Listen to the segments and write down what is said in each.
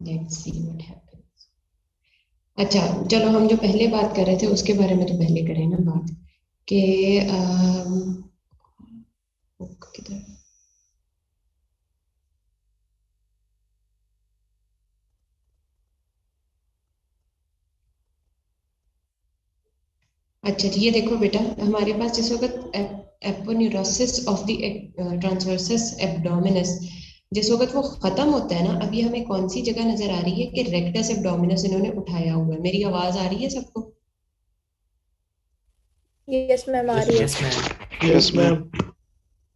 Let's see what happens. अच्छा, चलो हम जो पहले बात कर रहे थे उसके बारे में तो पहले करें ना बात कि किधर। अच्छा जी, ये देखो बेटा, हमारे पास जिस वक्त aponeurosis of the transversus abdominis, जिस वक्त वो खत्म होता है ना, अभी हमें कौन सी जगह नजर आ रही है कि रेक्टस एब्डोमिनस इन्होंने उठाया हुआ है। मेरी आवाज आ रही है सबको? यस मैम, आ यस रही है। Ma'am. Yes ma'am. Yes ma'am.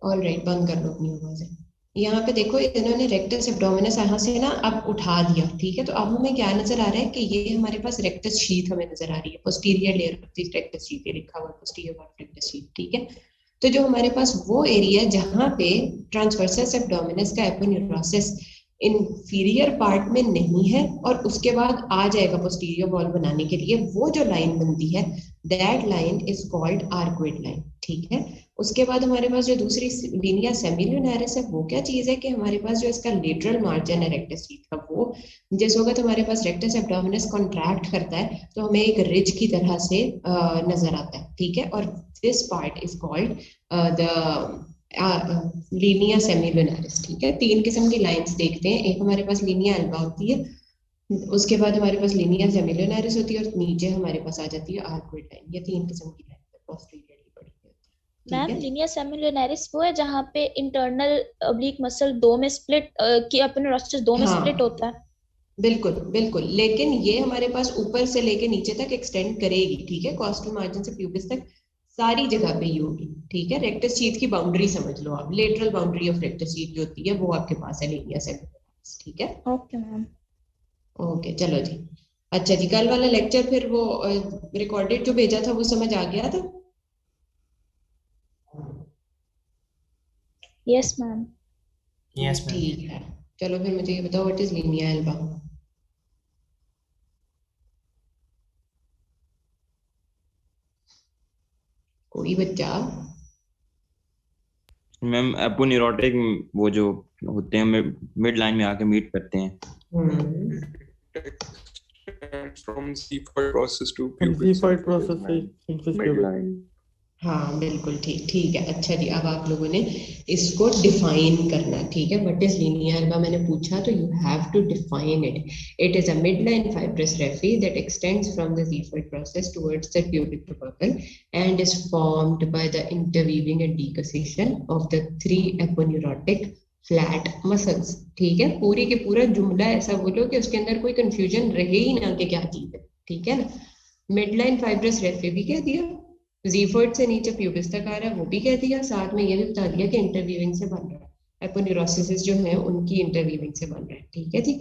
All right, बंद कर लो अपनी आवाजें। यहाँ पे देखो, इन्होंने रेक्टस एब्डोमिनस यहाँ से ना अब उठा दिया, ठीक है। तो अब हमें क्या नजर आ रहा है कि ये हमारे पास रेक्टस शीथ हमें नजर आ रही है, posterior layer of this rectus sheath, ये लिखा हुआ है पोस्टीरियर रेक्टस शीथ, ठीक है। तो जो हमारे पास वो एरिया जहाँ पे ट्रांसवर्सस एब्डोमिनस का एपोन्यूरोसिस इंफीरियर पार्ट में नहीं है और उसके बाद आ जाएगा पोस्टीरियर वॉल बनाने के लिए, वो जो लाइन बनती है, that line is called arcuate line, ठीक है। उसके बाद हमारे पास जो दूसरी लीनिया सेमिलुनैरिस है, वो क्या चीज है कि हमारे पास जो इसका लेटरल मार्जिन है रेक्टस शीथ का, वो जिस वक्त हमारे पास रेक्टस एब्डोमिनस कॉन्ट्रैक्ट करता है तो हमें एक रिज की तरह से नजर आता है, ठीक है। और this part is called the linea semilunaris, ठीक है। तीन किस्म की लाइंस देखते हैं, एक हमारे पास लीनिया एल्बा होती है, उसके बाद हमारे पास लीनिया सेमिलुनैरिस होती है और नीचे हमारे पास आ जाती है आर्क्वेट लाइन। ये तीन किस्म की लाइन है, पोस्टीरियरली पड़ी हुई होती है, ठीक मैम, है। लिनिया सेमिलुनैरिस वो है जहाँ पे इंटरनल ऑब्लिक मसल दो में स्प्लिट कि अपने रॉस्टर्स दो में स्प्लिट हाँ होता है। बिल्कुल बिल्कुल, लेकिन ये हमारे पास ऊपर से लेके नीचे तक एक्सटेंड करेगी, ठीक है। कॉस्टल मार्जिन से प्यूबिस तक सारी जगह पे ही होगी, ठीक है। रेक्टस शीथ की बाउंड्री समझ लो आप, lateral boundary of rectus sheath जो होती है वो आपके पास है लीनिया सेमिलुनैरिस, ठीक है। Okay ma'am. ओके चलो जी। अच्छा जी, कल वाला लेक्चर फिर वो रिकॉर्डेड जो भेजा था वो समझ आ गया था? Yes ma'am. Yes ma'am. ठीक है। चलो फिर मुझे ये बताओ, व्हाट इज लीनिया एल्बा? कोई बच्चा? मैम एपोन्यूरोटिक, वो जो होते हैं मिड लाइन में आके मीट करते हैं। हम्म। From C5 process to हम pubic C5 symphysis प्रोसेस से में सिंथेसिस के midline। हाँ बिल्कुल ठीक, ठीक है। अच्छा जी, अब आप लोगों ने इसको डिफाइन करना है, ठीक है। व्हाट इज लीनिया एल्बा मैंने पूछा तो you have to define it. It is a midline fibrous raphe that extends from the xiphoid process towards the pubic tubercle and is formed by the interweaving and decussation of the three aponeurotic flat muscles, ठीक है। पूरी के पूरा जुमला ऐसा बोलो कि उसके अंदर कोई कंफ्यूजन रहे ही ना कि क्या चीज है, ठीक है ना। मिडलाइन फाइब्रस रेफे भी कह दिया, जीफर्ट से नीचे प्यूबिस तक आ रहा है वो भी कह दिया, साथ में ये भी बता दिया कि इंटरवीविंग से बन रहा है, एपोन्यूरोसिस जो है उनकी इंटरवीविंग से बन रहा है, ठीक है जी।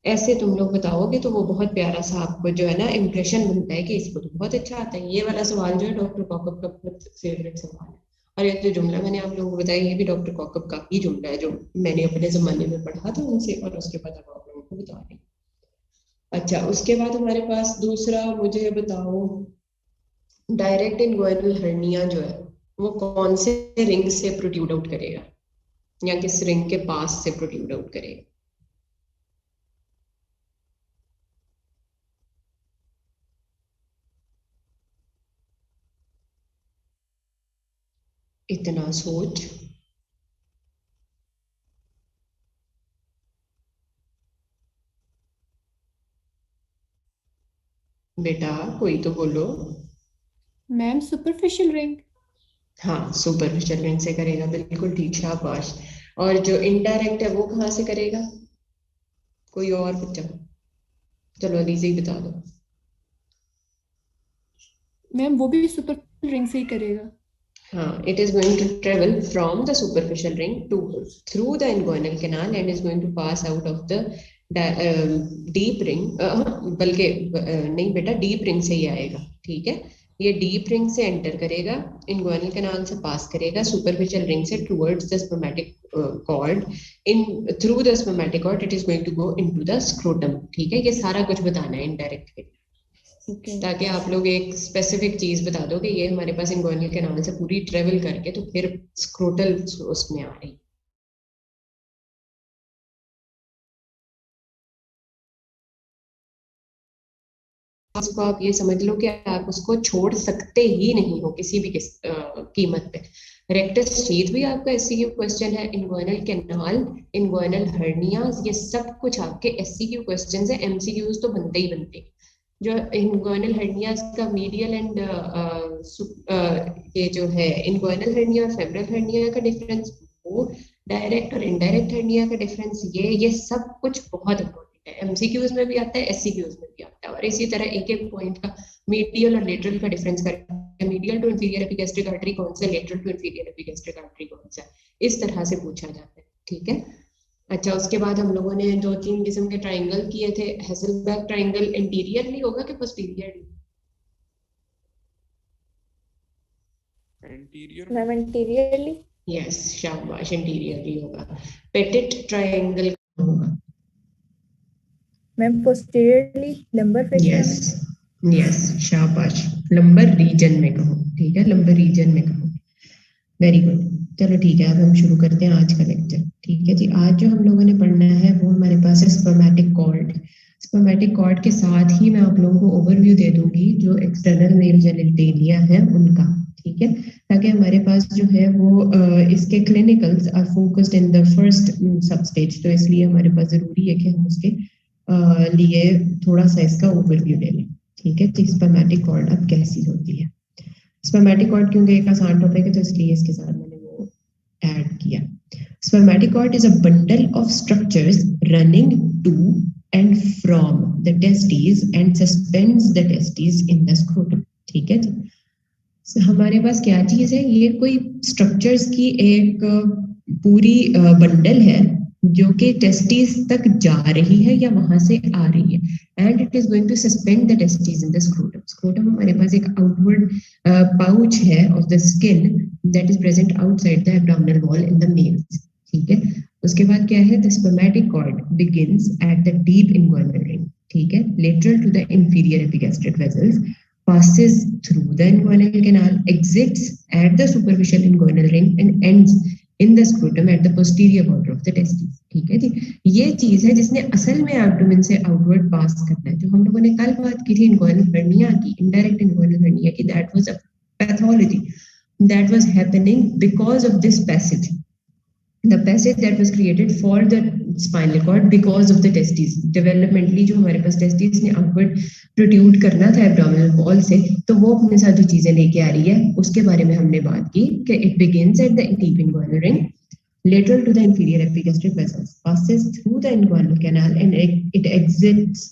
ऐसे तुम लोग बताओगे तो वो बहुत प्यारा सा आपको जो है ना इम्प्रेशन बनता है कि इसको तो बहुत अच्छा आता है। ये वाला सवाल जो है डॉक्टर कॉकअप का बहुत फेवरेट सवाल है। और ये जो जुमला मैंने आप लोगों को बताया ये भी डॉक्टर कॉकअप का ही जुमला है, जो मैंने अपने जमाने में पढ़ा था उनसे, और उसके बाद अब आप लोगों को बता रही हूँ। अच्छा, उसके बाद हमारे पास दूसरा, मुझे बताओ, डायरेक्ट इनग्वाइनल हर्निया जो है वो कौन से रिंग से प्रोट्रूड आउट करेगा, या किस रिंग के पास से प्रोट्रूड आउट करेगा? इतना सोच। बेटा कोई तो बोलो। Ma'am superficial ring. हाँ, सुपरफिशियल रिंग से करेगा, बिल्कुल ठीक, शाबाश। और जो इनडायरेक्ट है वो कहाँ से करेगा? कोई और बच्चा? चलो अली से ही बता दो। मैम वो भी सुपरफिशियल रिंग से ही करेगा। हाँ, it is going to travel from the superficial ring to through the inguinal canal and is going to pass out of the deep ring, बल्कि नहीं बेटा, डीप रिंग से ही आएगा, ठीक है। ये डीप रिंग से एंटर करेगा, इनग्वाइनल कैनाल से पास करेगा, सुपरफिशियल रिंग से towards the spermatic cord, in through the spermatic cord it is going to go into the scrotum, ठीक है। ये सारा कुछ बताना है इनडायरेक्ट, ओके। ताकि आप लोग एक स्पेसिफिक चीज बता दो कि ये हमारे पास इंगुइनल कैनाल से पूरी ट्रेवल करके तो फिर स्क्रोटल उसमें आ रही। उसको आप ये समझ लो कि आप उसको छोड़ सकते ही नहीं हो किसी भी कीमत पे। रेक्टस टीथ भी आपका एससीक्यू क्वेश्चन है, इनगुइनल कैनाल, इनगुइनल हर्नियाज, ये सब कुछ आपके एससीक्यू क्वेश्चंस है। एमसीक्यूज तो बनते ही बनते हैं। जो इनगुइनल हर्नियाज का मीडियल एंड ये जो है इनगुइनल हर्निया और फेमरल हर्निया का डिफरेंस, वो डायरेक्ट और इनडायरेक्ट हर्निया का डिफरेंस, ये सब कुछ बहुत इंपॉर्टेंट है। एमसीक्यूज में भी आता है, एससीक्यूज में भी आता है। और इसी तरह एक एक पॉइंट का मीडियल और लेटरल का डिफरेंस करके, medial to inferior epigastric artery कौन सा, lateral to inferior epigastric artery कौन सा, इस तरह से पूछा जाता है। ठीक है। अच्छा, उसके बाद हम लोगों ने 2-3 किस्म के ट्राइंगल किए थे। हेसलबर्ग ट्राइंगल इंटीरियरली होगा कि posteriorly? Anterior. Ma'am interiorly. Yes, शाबाश, इंटीरियरली होगा। पेटिट ट्राइंगल होगा? मैम पोस्टीरियरली, लंबर फेशिया में। यस यस, शाबाश, लंबर रीजन में कहो। ठीक है, लंबर रीजन में कहो। Very good. चलो ठीक है, अब हम शुरू करते हैं आज का लेक्चर। ठीक है जी, आज जो हम लोगों ने पढ़ना है वो हमारे पास है स्पर्मेटिक कॉर्ड। स्पर्मेटिक कॉर्ड के साथ ही मैं आप लोगों को ओवरव्यू दे दूंगी जो एक्सटर्नल मेल जेनिटलिया है उनका। ठीक है, ताकि हमारे पास जो है वो इसके clinicals are focused in the first sub stage, तो इसलिए हमारे पास जरूरी है कि हम उसके लिए थोड़ा सा इसका ओवरव्यू ले लें। ठीक है, तो स्पर्मेटिक कॉर्ड अब कैसी होती है। स्पर्मेटिक कॉर्ड क्योंकि एक आसान टॉपिक है तो इसलिए इसके साथ मैंने वो ऐड किया। Spermatic cord is a bundle of structures running to and from the testis and suspends the testis in the scrotum. ठीक है जी, हमारे पास क्या चीज है, ये कोई स्ट्रक्चर्स की एक पूरी बंडल है जो कि टेस्टिस तक जा रही है या वहां से आ रही है, and it is going to suspend the testis in the scrotum. Scrotum हमारे पास एक आउटवर्ड पाउच है of the skin that is present outside the abdominal wall in the males. ठीक है, उसके बाद क्या है, the spermatic cord begins at the deep inguinal ring. ठीक है, lateral to the inferior epigastric vessels, passes through the inguinal canal, exits at the superficial inguinal ring and ends in the scrotum at the posterior border of the testes। ठीक है जी, ये चीज है जिसने असल में एब्डोमेन से आउटवर्ड पास करना है। जो हम लोगों ने कल बात की थी इनगुइनल हर्निया की, इनडायरेक्ट इनगुइनल हर्निया की, that was a pathology that was happening because of this passage, the passage that was created for the spinal cord because of the testes। developmentally जो हमारे पास testes ने outward protrude करना था abdominal wall से, तो वो अपने साथ जो चीजें लेके आ रही है उसके बारे में हमने बात की कि it begins at the deep inguinal ring, lateral to the inferior epigastric vessels, passes through the inguinal canal and it exits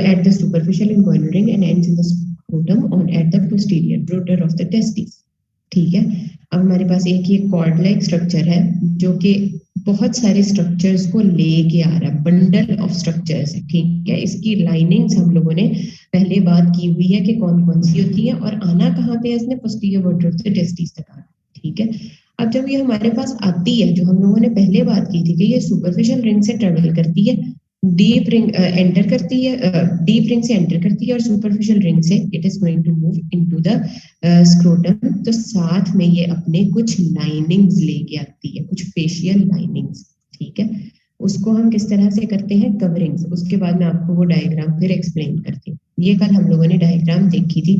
at the superficial inguinal ring and ends in the scrotum on at the posterior border of the testes। ठीक है, अब हमारे पास एक ये cord like structure है जो कि बहुत सारे स्ट्रक्चर्स को लेके आ रहा है, बंडल ऑफ स्ट्रक्चर्स है। ठीक है, इसकी लाइनिंग्स हम लोगों ने पहले बात की हुई है कि कौन कौन सी होती है और आना कहाँ पे है, इसने posterior border of the testis तक आना। ठीक है, अब जब ये हमारे पास आती है, जो हम लोगों ने पहले बात की थी कि ये सुपरफिशियल रिंग से ट्रेवल करती है, डीप रिंग एंटर करती है, डीप रिंग से एंटर करती है और सुपरफिशियल रिंग से it is going to move into the scrotum. तो साथ में ये अपने कुछ लाइनिंग्स लेके आती है, कुछ फेशियल लाइनिंग्स। ठीक है, उसको हम किस तरह से करते हैं, कवरिंग्स। उसके बाद मैं आपको वो डायग्राम फिर एक्सप्लेन करती हूँ। ये कल हम लोगों ने डायग्राम देखी थी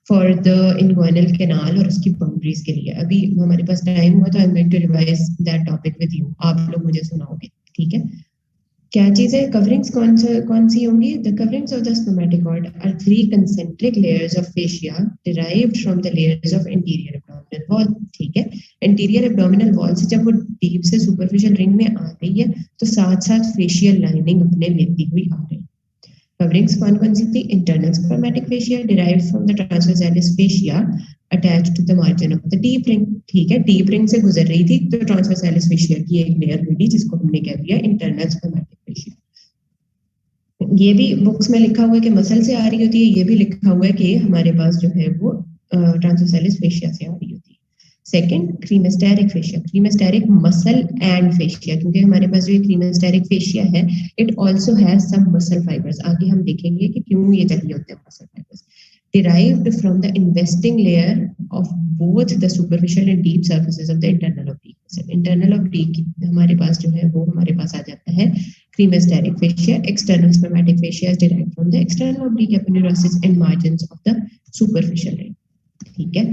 फॉर द इनगुइनल कैनाल और उसकी बाउंड्रीज के लिए। अभी हमारे पास टाइम हुआ तो I am going to revise that topic with you, आप लोग मुझे सुनाओगे। ठीक है, क्या चीज है, कवरिंग्स कौन सी होंगी। The coverings of the spermatic cord are 3 concentric layers of fascia derived from the layers of anterior abdominal wall। ठीक है, इंटीरियर एब्डोमिनल वॉल से जब वो डीप से सुपरफिशियल रिंग में आ रही है तो साथ साथ फेशियल लाइनिंग अपने लेती हुई आ रही है। कवरिंग्स कौन कौन सी थी, internal spermatic fascia derived from the transversalis fascia attached to the margin of the deep ring। ठीक है, डीप रिंग से गुजर रही थी तो ट्रांसवर्सालिस fascia की एक लेयर मिली जिसको हमने कह दिया इंटरनल स्पर्मेटिक fascia। ये भी बुक्स में लिखा हुआ है कि मसल से आ रही होती है, ये भी लिखा हुआ है कि हमारे पास जो है वो ट्रांसवर्सालिस fascia से आ रही होती है। Second, cremasteric fascia, cremasteric muscle and fascia, क्योंकि हमारे पास जो ये क्रीमेस्टेरिक fascia है it also has some muscle fibres. आगे हम देखेंगे कि क्यों ये चाहिए होते हैं muscle fibres. derived from the investing layer of both the superficial and deep surfaces of the internal oblique muscle। internal oblique हमारे पास जो है वो हमारे पास आ जाता है cremasteric fascia. External spermatic fascia is derived from the external oblique aponeurosis and margins of the superficial ring. ठीक है,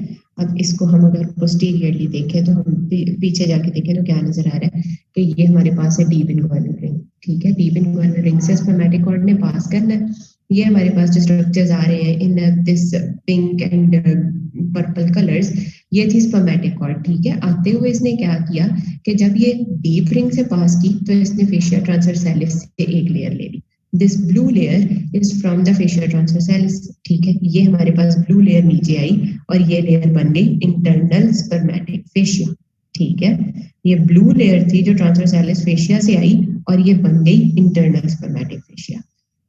अब इसको हम अगर पोस्टीरियरली देखें तो हम पीछे जाके देखें तो क्या नजर आ रहा है कि ये हमारे पास है डीप इनग्वाइनल रिंग। ठीक है, डीप इनग्वाइनल रिंग से स्पर्मेटिक कॉर्ड ने पास करना है। ये हमारे पास जो स्ट्रक्चर्स आ रहे हैं in this pink and purple colours, ये थी स्पर्मेटिक कॉर्ड। ठीक है, आते हुए इसने क्या किया कि जब ये डीप रिंग से पास की तो इसने फेशिया ट्रांसवर्सैलिस से एक लेयर ले ली। This blue layer is from the fascia transversalis. ठीक है, ये हमारे पास ब्लू लेयर नीचे आई और ये लेयर बन गई इंटरनल स्पर्मेटिक फेशिया। ठीक है, ये ब्लू लेयर थी जो ट्रांसवर्सैलिस फेशिया से आई और ये बन गई इंटरनल स्पर्मेटिक फेशिया।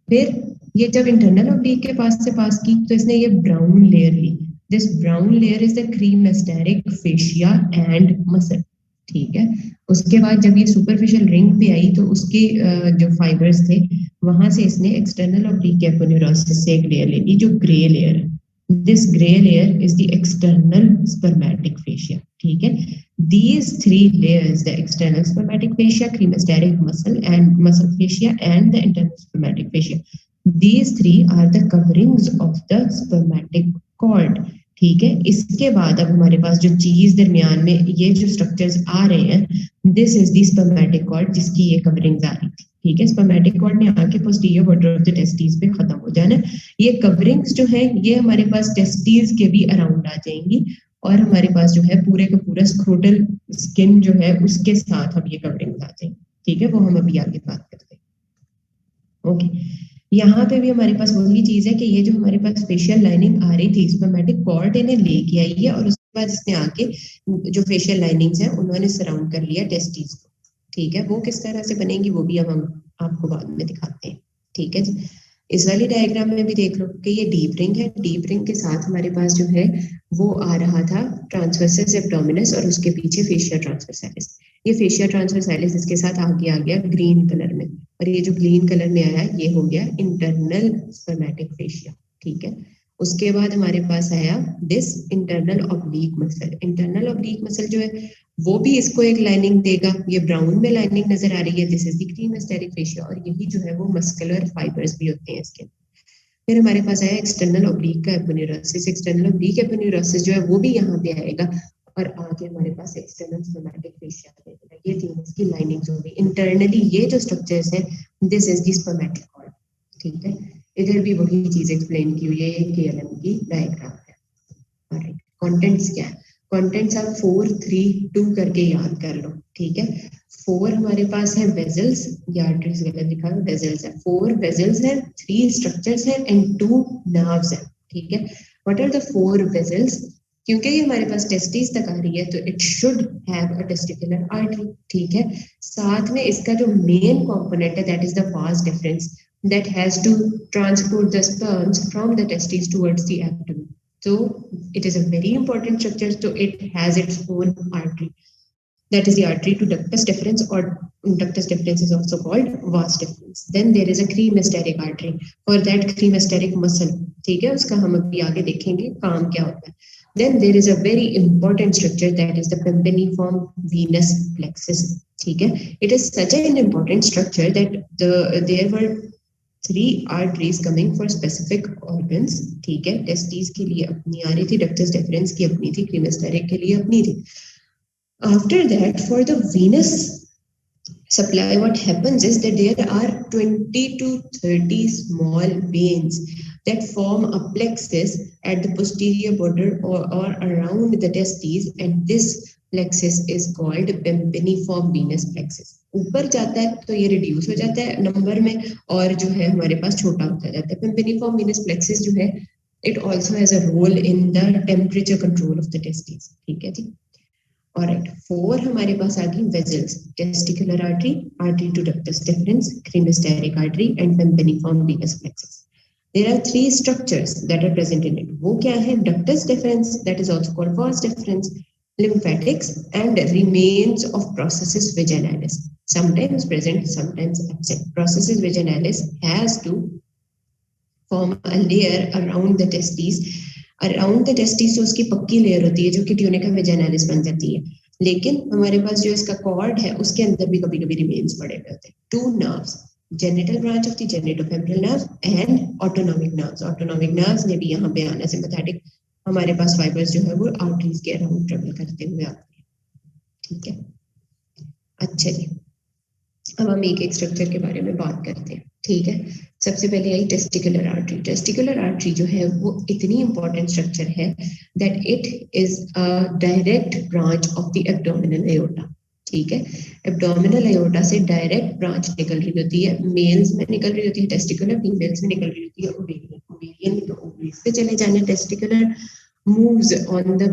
फिर ये जब इंटरनल ऑब्लिक के पास से पास की तो इसने ये ब्राउन लेयर ली। This brown layer is the cremasteric fascia and muscle. ठीक है, उसके बाद जब ये सुपरफिशियल रिंग पे आई तो उसके जो फाइबर्स थे वहां से इसने एक्सटर्नल ऑब्लिक एपोन्यूरोसिस से एक लेयर ले ली जो ग्रे लेयर है। This grey layer is the external spermatic fascia. ठीक है, these three layers, the external spermatic fascia, cremasteric muscle fascia and the internal spermatic fascia, these three are the coverings of the spermatic cord. ठीक है, इसके बाद अब हमारे पास जो चीज दरमियान में ये जो स्ट्रक्चर्स आ रहे हैं, this is the spermatic cord जिसकी ये कवरिंग्स आ रही थी। ठीक है, स्पर्मेटिक कॉर्ड ने आके posterior border of the testis पे खत्म हो जाना। ये कवरिंग्स जो है ये हमारे पास टेस्टिस के भी अराउंड आ जाएंगी और हमारे पास जो है पूरे का पूरा स्क्रोटल स्किन जो है उसके साथ हम ये कवरिंग्स आ जाएंगे। ठीक है, वो हम अभी आगे बात करते हैं। ओके, यहाँ पे भी हमारे पास वही चीज है कि ये जो हमारे पास फेशियल लाइनिंग आ रही थी स्पर्मेटिक कॉर्ड इन्हें लेके आई है और उसके बाद इसने आके जो फेशियल लाइनिंग्स हैं उन्होंने सराउंड कर लिया टेस्टिस को। ठीक है, वो किस तरह से बनेंगी वो भी अब हम आपको बाद में दिखाते हैं। ठीक है जी, इस वाली डायग्राम में भी देख लो कि ये डीप रिंग है। डीप रिंग के साथ हमारे पास जो है वो आ रहा था ट्रांसवर्सस एब्डोमिनस और उसके पीछे फेशिया ट्रांसवर्सैलिस। ये फेशिया ट्रांसवर्सैलिस इसके साथ आगे आ गया ग्रीन कलर में और ये जो ग्रीन कलर में आया ये हो गया इंटरनल स्पर्मेटिक फेशिया। ठीक है, उसके बाद हमारे पास आया this internal oblique muscle. Internal oblique muscle जो है वो भी इसको एक लाइनिंग देगा। ये ब्राउन में लाइनिंग नजर आ रही है, this is the cremasteric fascia और यही जो है वो मस्कुलर फाइबर्स भी होते हैं इसके। फिर हमारे पास आया एक्सटर्नल ऑब्लिक का एपोन्यूरोसिस। एक्सटर्नल ऑब्लिक एपोन्यूरोसिस जो है वो भी यहाँ पे आएगा और आगे हमारे पास एक्सटर्नल स्पर्मेटिक फेशिया आएगा। ये तीन इसकी लाइनिंग्स होगी। इंटरनली ये जो स्ट्रक्चर्स हैं this is the spermatic cord. ठीक है, इधर भी वही चीज एक्सप्लेन की हुई है, ये केएलएम की डायग्राम है। ऑलराइट, कंटेंट्स क्या है? कंटेंट्स आप 4 3 2 करके याद कर लो। ठीक है, 4 हमारे पास है वेजल्स, या आर्टरीज गलत लिखा है, वेजल्स है। 4 वेजल्स है, 3 स्ट्रक्चर्स है एंड 2 नर्व्स है। ठीक है, व्हाट आर द 4 वेजल्स? क्योंकि ये हमारे पास टेस्टिस तक आ रही है तो it should have a testicular artery. ठीक है, साथ में इसका जो मेन कंपोनेंट है that is the vas difference that has to transport the sperms from the testes towards the abdomen. So it is a very important structure, so it has its own artery. That is the artery to ductus deferens, or ductus deferens is also called vas deferens. Then there is a cremasteric artery for that cremasteric muscle. ठीक है, उसका हम अभी आगे देखेंगे काम क्या होता है. Then there is a very important structure that is the pempeniform venous plexus. ठीक है, it is such an important structure that there were 3 arteries coming for specific organs. ठीक है, टेस्टिस के लिए अपनी आ रही थी, डक्टस डेफरेंस की अपनी थी, क्रीमेस्टेरिक के लिए अपनी थी. After that, for the venous supply, what happens is that there are 20 to 30 small veins that form a plexus at the posterior border or around the testes, and this plexus is called pempeniform venous plexus. ऊपर जाता है तो ये reduce हो जाता है number में और जो है हमारे पास छोटा होता जाता है. Pempeniform venous plexus जो है it also has a role in the temperature control of the testes. ठीक है जी. Alright, 4 हमारे पास आ गई vessels, testicular artery, artery to ductus deferens, cremasteric artery and pampiniform venous plexus. There are 3 structures that are present in it. वो क्या है? Ductus deference, that is also called vas deferens, lymphatics and remains of processus vaginalis, sometimes present, sometimes absent. Processus vaginalis has to form a layer around the testes. Around the testes तो उसकी पक्की layer होती है जो कि tunica वेजाइनालिस बन जाती है. लेकिन हमारे पास जो इसका कॉर्ड है उसके अंदर भी कभी कभी रिमेन्स पड़े हुए होते हैं. 2 nerves, genital branch of the genitofemoral nerve and autonomic nerves. Autonomic nerves ने भी यहाँ पे आना, sympathetic हमारे पास फाइबर्स जो है वो आर्टरीज के अराउंड ट्रेवल करते हुए आते हैं. ठीक है, अच्छा जी, अब हम एक एक स्ट्रक्चर के बारे में बात करते हैं. ठीक है, सबसे पहले आई टेस्टिकुलर आर्टरी. टेस्टिकुलर आर्टरी जो है वो इतनी इंपॉर्टेंट स्ट्रक्चर है that it is a direct branch of the abdominal aorta. ठीक है, एब्डोमिनल एओर्टा से डायरेक्ट ब्रांच निकल रही होती है. मेल्स में निकल रही होती है टेस्टिकुलर, फीमेल्स में निकल रही होती है ओवेरियन. ओवेरियन तो ओवरीज पे चले जाने. Testicular moves on the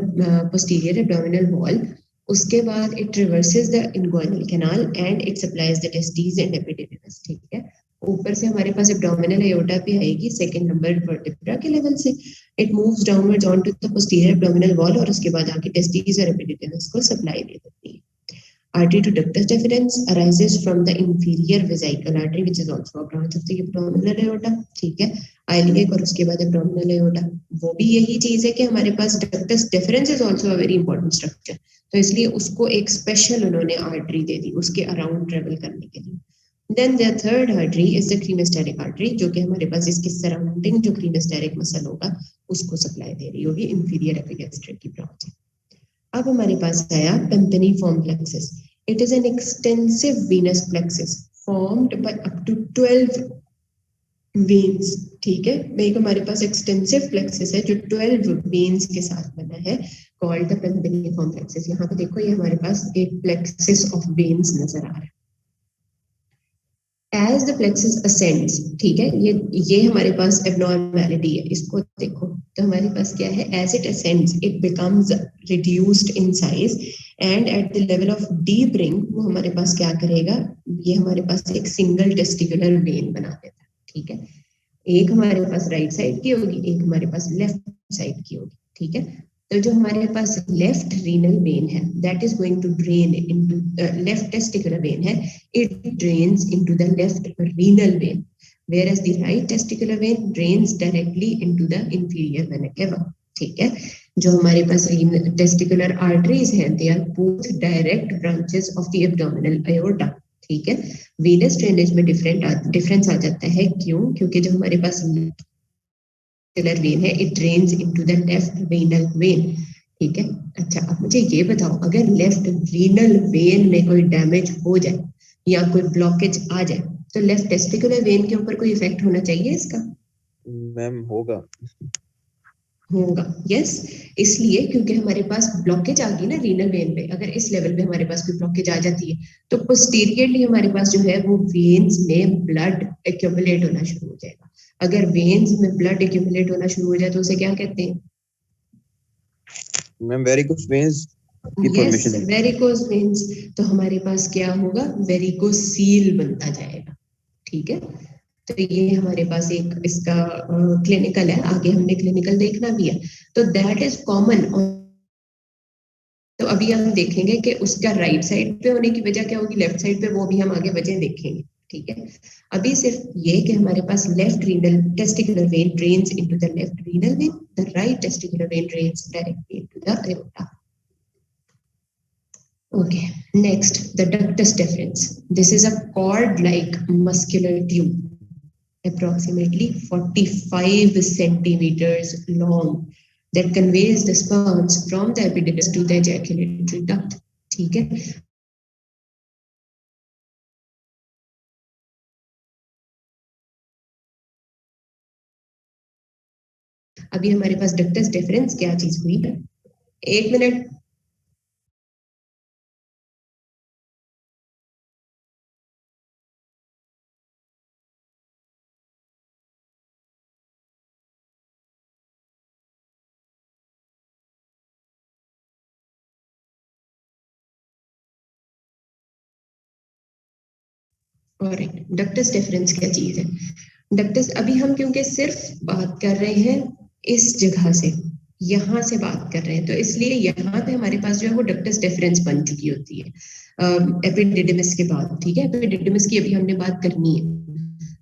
posterior abdominal wall. उसके बाद it reverses the inguinal canal and it supplies the testis and epididymis. ठीक है, ऊपर से हमारे पास एब्डोमिनल एओर्टा पे आएगी सेकंड नंबर वर्टिब्रा के लेवल से. It moves downwards on to the posterior abdominal wall और उसके बाद आके टेस्टिस और एपिडिडिमस को सप्लाई दे देती है. Artery to ductus deferens arises from the inferior vesical artery which is also a branch of the abdominal aorta. ठीक है, iliac और उसके बाद abdominal aorta. वो भी यही चीज है कि हमारे पास ductus deferens is also a very important structure. तो इसलिए उसको एक स्पेशल उन्होंने आर्टरी दे दी उसके अराउंड ट्रेवल करने के लिए. Then the third artery is the cremasteric artery जो कि हमारे पास इसके सराउंडिंग जो cremasteric मसल होगा उसको सप्लाई दे रही होगी. inferior epigastric की ब्रांच है. अब हमारे पास आया पेम्पनीफॉर्म plexus. It is an extensive venous plexus formed by up to 12 veins. ठीक है, एक हमारे पास एक्सटेंसिव प्लेक्सस है जो 12 वेन्स के साथ बना है, called the पेम्पनीफॉर्म plexus. यहाँ पे देखो ये हमारे पास एक plexus of veins नजर आ रहा है. As the plexus ascends, ठीक है, ये हमारे पास abnormality है. इसको देखो तो हमारे पास क्या है, as it ascends it becomes reduced in size and at the level of deep ring वो हमारे पास क्या करेगा, ये हमारे पास एक सिंगल टेस्टिकुलर वेन बना देता है. ठीक है, एक हमारे पास राइट साइड की होगी, एक हमारे पास लेफ्ट साइड की होगी. ठीक है, तो जो हमारे पास लेफ्ट रीनल वेन है that is going to drain into left testicular vein है, it drains into the left renal vein, whereas the right testicular vein drains directly into the inferior vena cava. ठीक है, जो हमारे पास testicular arteries हैं they are both direct branches of the abdominal aorta. ठीक है, venous drainage में difference आ जाता है. क्यों? क्योंकि जो हमारे पास वेन है it drains into the left renal vein. ठीक है, अच्छा अब मुझे ये बताओ, अगर लेफ्ट रीनल वेन में कोई डैमेज हो जाए या कोई ब्लॉकेज आ जाए तो लेफ्ट टेस्टिकुलर वेन के ऊपर कोई इफेक्ट होना चाहिए इसका? मैम होगा. यस, इसलिए क्योंकि हमारे पास ब्लॉकेज आ गई ना रीनल वेन पे. अगर इस लेवल पे हमारे पास कोई ब्लॉकेज आ जाती है तो पोस्टीरियरली हमारे पास जो है वो वेन्स में ब्लड एक्यूमुलेट होना शुरू हो जाएगा. अगर वेन्स में ब्लड एक्यूमुलेट होना शुरू हो जाए तो उसे क्या कहते हैं? मैम वेरिकोस वेन्स की फॉर्मेशन. Yes, varicose veins. तो हमारे पास क्या होगा, वेरिकोसील बनता जाएगा. ठीक है, तो ये हमारे पास एक इसका क्लिनिकल है, आगे हमने क्लिनिकल देखना भी है. तो दैट इज कॉमन. तो अभी हम देखेंगे कि उसका राइट साइड पे होने की वजह क्या होगी, लेफ्ट साइड पे, वो भी हम आगे वजह देखेंगे. ठीक है, अभी सिर्फ ये कि हमारे पास left renal testicular vein drains into the left renal vein, the right testicular vein drains directly into the aorta. Okay, next, the ductus deferens. This is a cord-like muscular tube, approximately 45 centimeters long, that conveys the sperms from the epididymis to the ejaculatory duct. ठीक है, अभी हमारे पास ductus deference क्या चीज हुई है, एक minute. Alright, ductus deference क्या चीज है? डक्टस, अभी हम क्योंकि सिर्फ बात कर रहे हैं इस जगह से, यहाँ से बात कर रहे हैं, तो इसलिए यहाँ पे हमारे पास जो है वो डक्टस डेफरेंस बन चुकी होती है एपिडिडिमिस के बाद. ठीक है, एपिडिडिमिस की अभी हमने बात करनी है,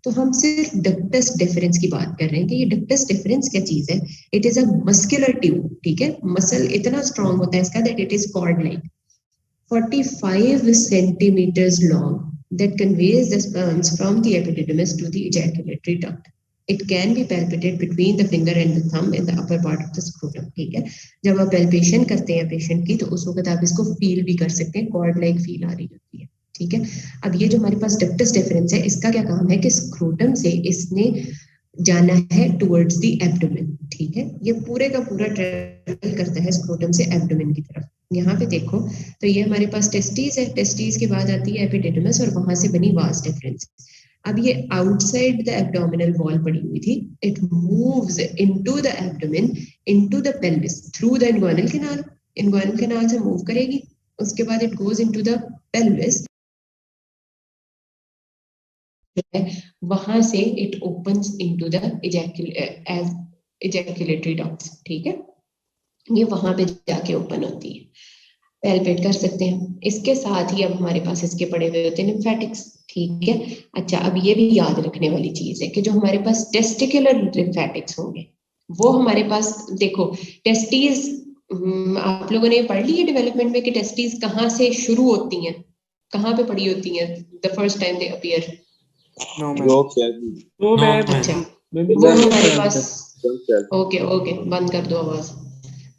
तो हम सिर्फ डक्टस डेफरेंस की बात कर रहे हैं कि ये डक्टस डेफरेंस क्या चीज है. It is a muscular tube. ठीक है, मसल इतना स्ट्रॉन्ग होता है इसका that it is cord like. 45 centimeters long that conveys the sperms from the epididymis to the ejaculatory duct. It can be palpated between the finger and the thumb in the upper part of the scrotum. ठीक है, जब आप palpation करते हैं patient की तो उस वक्त आप इसको फील भी कर सकते हैं, कॉर्ड लाइक फील आ रही होती है. ठीक है, अब ये जो हमारे पास डक्टस डिफरेंस है, इसका क्या काम है कि स्क्रोटम से इसने जाना है टुवर्ड्स द एब्डोमेन. ठीक है, ये पूरे का पूरा ट्रेवल करता है स्क्रोटम से एब्डोमेन की तरफ. यहाँ पे देखो तो ये हमारे पास टेस्टिस है, टेस्टिस के बाद आती है एपिडिडमस और वहां से बनी वास डिफरेंस. अब ये आउटसाइड द एब्डोमिनल वॉल पड़ी हुई थी, it moves into the abdomen, into the pelvis through the inguinal canal. Inguinal canal से मूव करेगी, उसके बाद it goes into the pelvis, वहां से it opens into the ejaculatory ducts. ठीक है, ये वहां पे जाके ओपन होती है, पैल्पेट कर सकते हैं. इसके साथ ही अब हमारे पास इसके पड़े हुए होते हैं लिम्फेटिक्स. ठीक है, अच्छा अब ये भी याद रखने वाली चीज है कि जो हमारे पास टेस्टिकुलर लिम्फेटिक्स होंगे वो हमारे पास, देखो टेस्टीज आप लोगों ने पढ़ ली है डेवलपमेंट में कि टेस्टीज कहाँ से शुरू होती हैं, कहाँ पे पड़ी होती हैं the first time they appear. No, Rope cell. No, ma'am. अच्छा, Maybe वो that's हमारे the pass, answer. Okay okay बंद कर दो आवाज.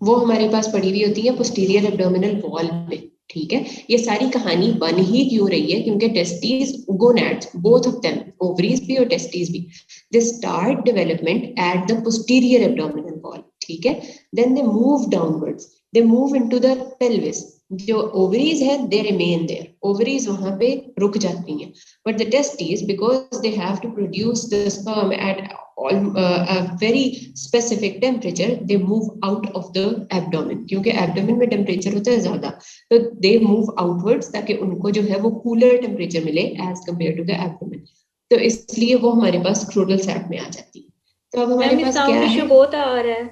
वो हमारे पास पड़ी हुई होती है पोस्टीरियर एब्डोमिनल वॉल पे. ठीक है, ये सारी कहानी बन ही क्यों रही है क्योंकि testes, gonads, both of them, ovaries भी और टेस्टीज भी, they start development at the posterior abdominal wall. ठीक है, then they move downwards, they move into the pelvis. जो ओवरीज है दे रिमेन देयर, ओवरीज वहां पे रुक जाती हैं, but the testes because they have to produce the sperm at a very specific temperature, they move out of the abdomen. क्योंकि abdomen में temperature होता है ज्यादा, तो they move outwards ताकि उनको जो है वो कूलर टेम्परेचर मिले as compared to the abdomen. तो इसलिए वो हमारे पास स्क्रोटल सैक में आ जाती है. तो अब हमारे पास क्या है, बहुत आ रहा है,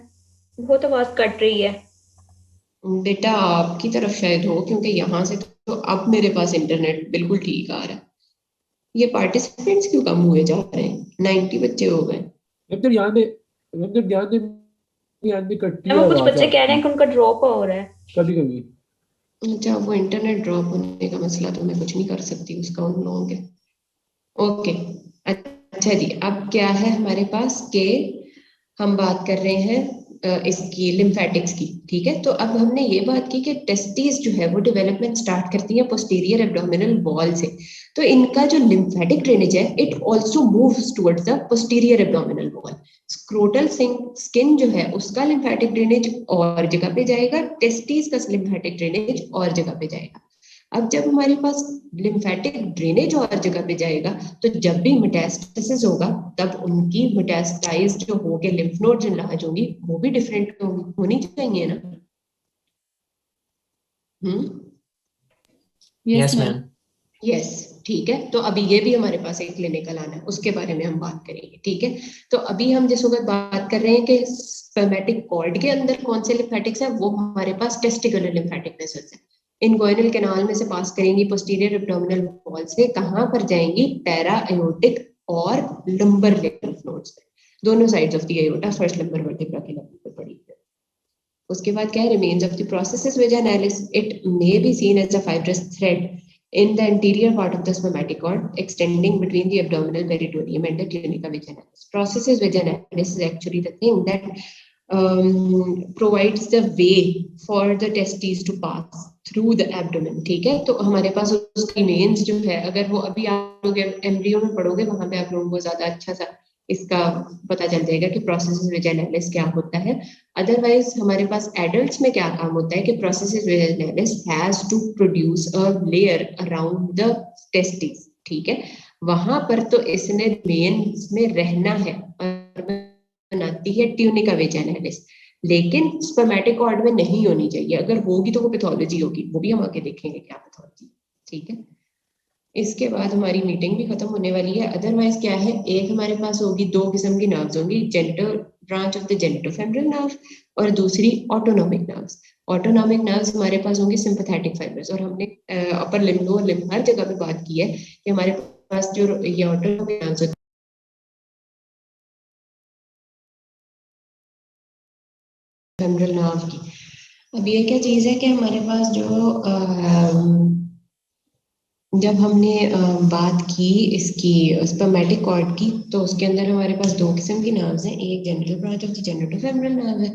बहुत आवाज कट रही है. बेटा आपकी तरफ शायद हो, क्योंकि यहाँ से तो अब मेरे पास इंटरनेट बिल्कुल ठीक आ रहा है. ये पार्टिसिपेंट्स क्यों कम हुए जा रहे हैं, 90 बच्चे हो गए. मतलब यहाँ पे कटती है वो कुछ आवाज बच्चे कह रहे हैं कि उनका ड्रॉप हो रहा है कभी कभी. अच्छा, वो इंटरनेट ड्रॉप होने का मसला तो मैं कुछ नहीं कर सकती उसका उन लोगों के. ओके, अच्छा जी, अब क्या है हमारे पास के हम बात कर रहे हैं इसकी लिम्फेटिक्स की. ठीक है, तो अब हमने ये बात की कि टेस्टिस जो है वो डेवलपमेंट स्टार्ट करती है पोस्टीरियर एब्डोमिनल वॉल से. तो इनका जो लिम्फेटिक ड्रेनेज है it also moves towards the posterior abdominal wall. Scrotal skin जो है उसका लिम्फेटिक ड्रेनेज और जगह पे जाएगा, टेस्टिस का लिम्फेटिक ड्रेनेज और जगह पे जाएगा. अब जब हमारे पास लिम्फेटिक ड्रेनेज और जगह पे जाएगा तो जब भी मेटास्टेसिस होगा तब उनकी मेटास्टाइज जो होंगे लिम्फ नोड्स इनलार्ज होंगी, वो भी डिफरेंट होनी चाहिए ना. Yes ma'am. यस, ठीक है, तो अभी ये भी हमारे पास एक क्लिनिकल आना है, उसके बारे में हम बात करेंगे. ठीक है, तो अभी हम जिस वक्त बात कर रहे हैं कि स्पर्मेटिक कॉर्ड के अंदर कौन से लिम्फेटिक्स है, वो हमारे पास टेस्टिकुलर लिम्फेटिक वेसल्स है. इनगुइनल कैनाल में से पास करेंगी पोस्टीरियर एब्डोमिनल वॉल से, कहां पर जाएंगी, पैरा एओर्टिक और लंबर लिम्फ नोड्स पे, दोनों sides of the aorta, first lumbar vertebra के लेवल पे पड़ी है. उसके बाद क्या है, remains of the processus vaginalis, it may be seen as a fibrous thread in the anterior part of the spermatic cord extending between the abdominal peritoneum and the tunica vaginalis. Processus vaginalis is actually the thing that provides the way for the testes to pass through the abdomen. ठीक है, तो हमारे पास उसका remains जो है, अगर वो अभी आप लोग एम्ब्रियो में पढ़ोगे वहां पे आप लोगों को ज्यादा अच्छा सा इसका पता चल जाएगा कि प्रोसेसेस वेजाइनालिस क्या होता है. अदरवाइज हमारे पास एडल्ट्स में क्या काम होता है कि processus vaginalis has to produce a layer around the testis. ठीक है, वहां पर तो इसने मेंस में रहना है और बनाती है ट्यूनिका वेजाइनालिस, लेकिन स्पर्मेटिक कॉर्ड में नहीं होनी चाहिए. अगर होगी तो वो पैथोलॉजी होगी, वो भी हम आगे देखेंगे क्या पैथोलॉजी. ठीक है, इसके बाद हमारी मीटिंग भी खत्म होने वाली है. अदरवाइज क्या है, एक हमारे पास होगी, दो किस्म की नर्व्स होंगी, genital branch of the genitofemoral nerve और दूसरी ऑटोनॉमिक नर्व्स. ऑटोनॉमिक नर्व्स हमारे पास होंगी सिंपैथेटिक फाइबर्स, और हमने अपर लिम्ब, लोअर लिम्ब हर जगह पे बात की है कि हमारे पास जो ये ऑटोनॉमिक नर्व्स फेमरल नर्व की. अब ये क्या चीज है कि हमारे पास जो जब हमने बात की इसकी स्पर्मेटिक कॉर्ड की, तो उसके अंदर हमारे पास दो किस्म की नर्व्स हैं, एक general branch of the genitofemoral nerve है,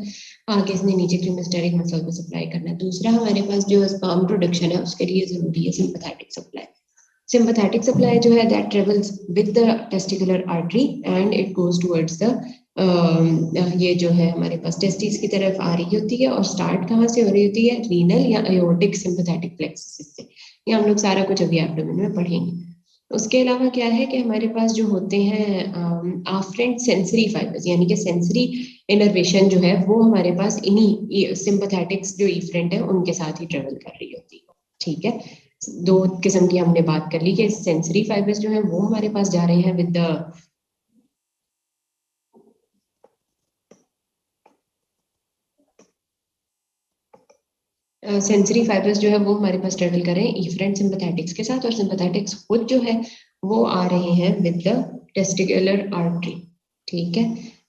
आगे इसने नीचे क्रीमेस्टेरिक मसल को सप्लाई करना है। दूसरा हमारे पास जो स्पर्म प्रोडक्शन है उसके लिए जरूरी है सिंपैथेटिक सप्लाई। Sympathetic supply जो है that travels with the testicular artery and it goes towards the ये जो है हमारे पास टेस्टिस की तरफ आ रही होती है, और स्टार्ट कहाँ से हो रही होती है, रीनल या aortic sympathetic plexus से। ये हम लोग सारा कुछ अभी एब्डोमेन में पढ़ेंगे। उसके अलावा क्या है कि हमारे पास जो होते हैं आफ्रेंट सेंसरी फाइबर्स, यानी कि सेंसरी इनर्वेशन जो है वो हमारे पास इन्हीं सिंपैथेटिक्स जो इफरेंट है उनके साथ ही ट्रेवल कर रही होती है। ठीक है, दो किस्म की हमने बात कर ली कि सेंसरी फाइबर्स जो है वो हमारे पास जा रहे हैं विद द सेंसरी फाइबर्स जो है वो हमारे पास ट्रेवल कर रहे हैं इफरेंट सिंपैथेटिक्स के साथ, और सिंपैथेटिक्स खुद जो है वो आ रहे हैं विद द टेस्टिकुलर आर्टरी। ठीक है,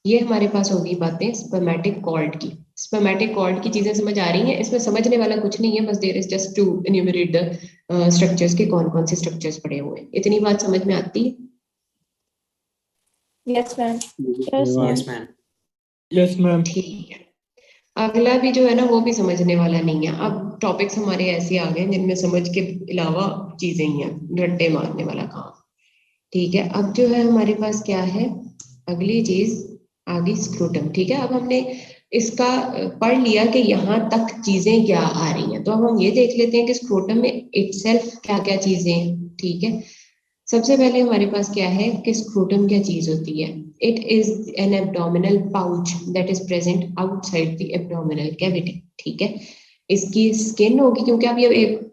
ये हमारे पास होगी बातें स्पर्मेटिक कॉर्ड की। स्पर्मेटिक कॉर्ड की चीजें समझ आ रही हैं, इसमें समझने वाला कुछ नहीं है, बस there is just to enumerate the structures के कौन कौन से स्ट्रक्चर्स पड़े हुए हैं। इतनी बात समझ में आती है? Yes ma'am. Yes ma'am. Yes ma'am. ठीक है, अगला भी जो है ना वो भी समझने वाला नहीं है। अब टॉपिक्स हमारे ऐसे आ गए जिनमें समझ के अलावा चीजें ही हैं, रट्टे मारने वाला काम। ठीक है, अब जो है हमारे पास क्या है, अगली चीज आगे स्क्रूटम। ठीक है, अब हमने इसका पढ़ लिया कि यहाँ तक चीजें क्या आ रही हैं, तो अब हम ये देख लेते हैं कि स्क्रूटम में इटसेल्फ क्या क्या चीजें हैं। ठीक है, सबसे पहले हमारे पास क्या है कि स्क्रूटम क्या चीज होती है। It is an abdominal pouch that is present outside the abdominal cavity. ठीक है, इसकी स्किन होगी, क्योंकि अब ये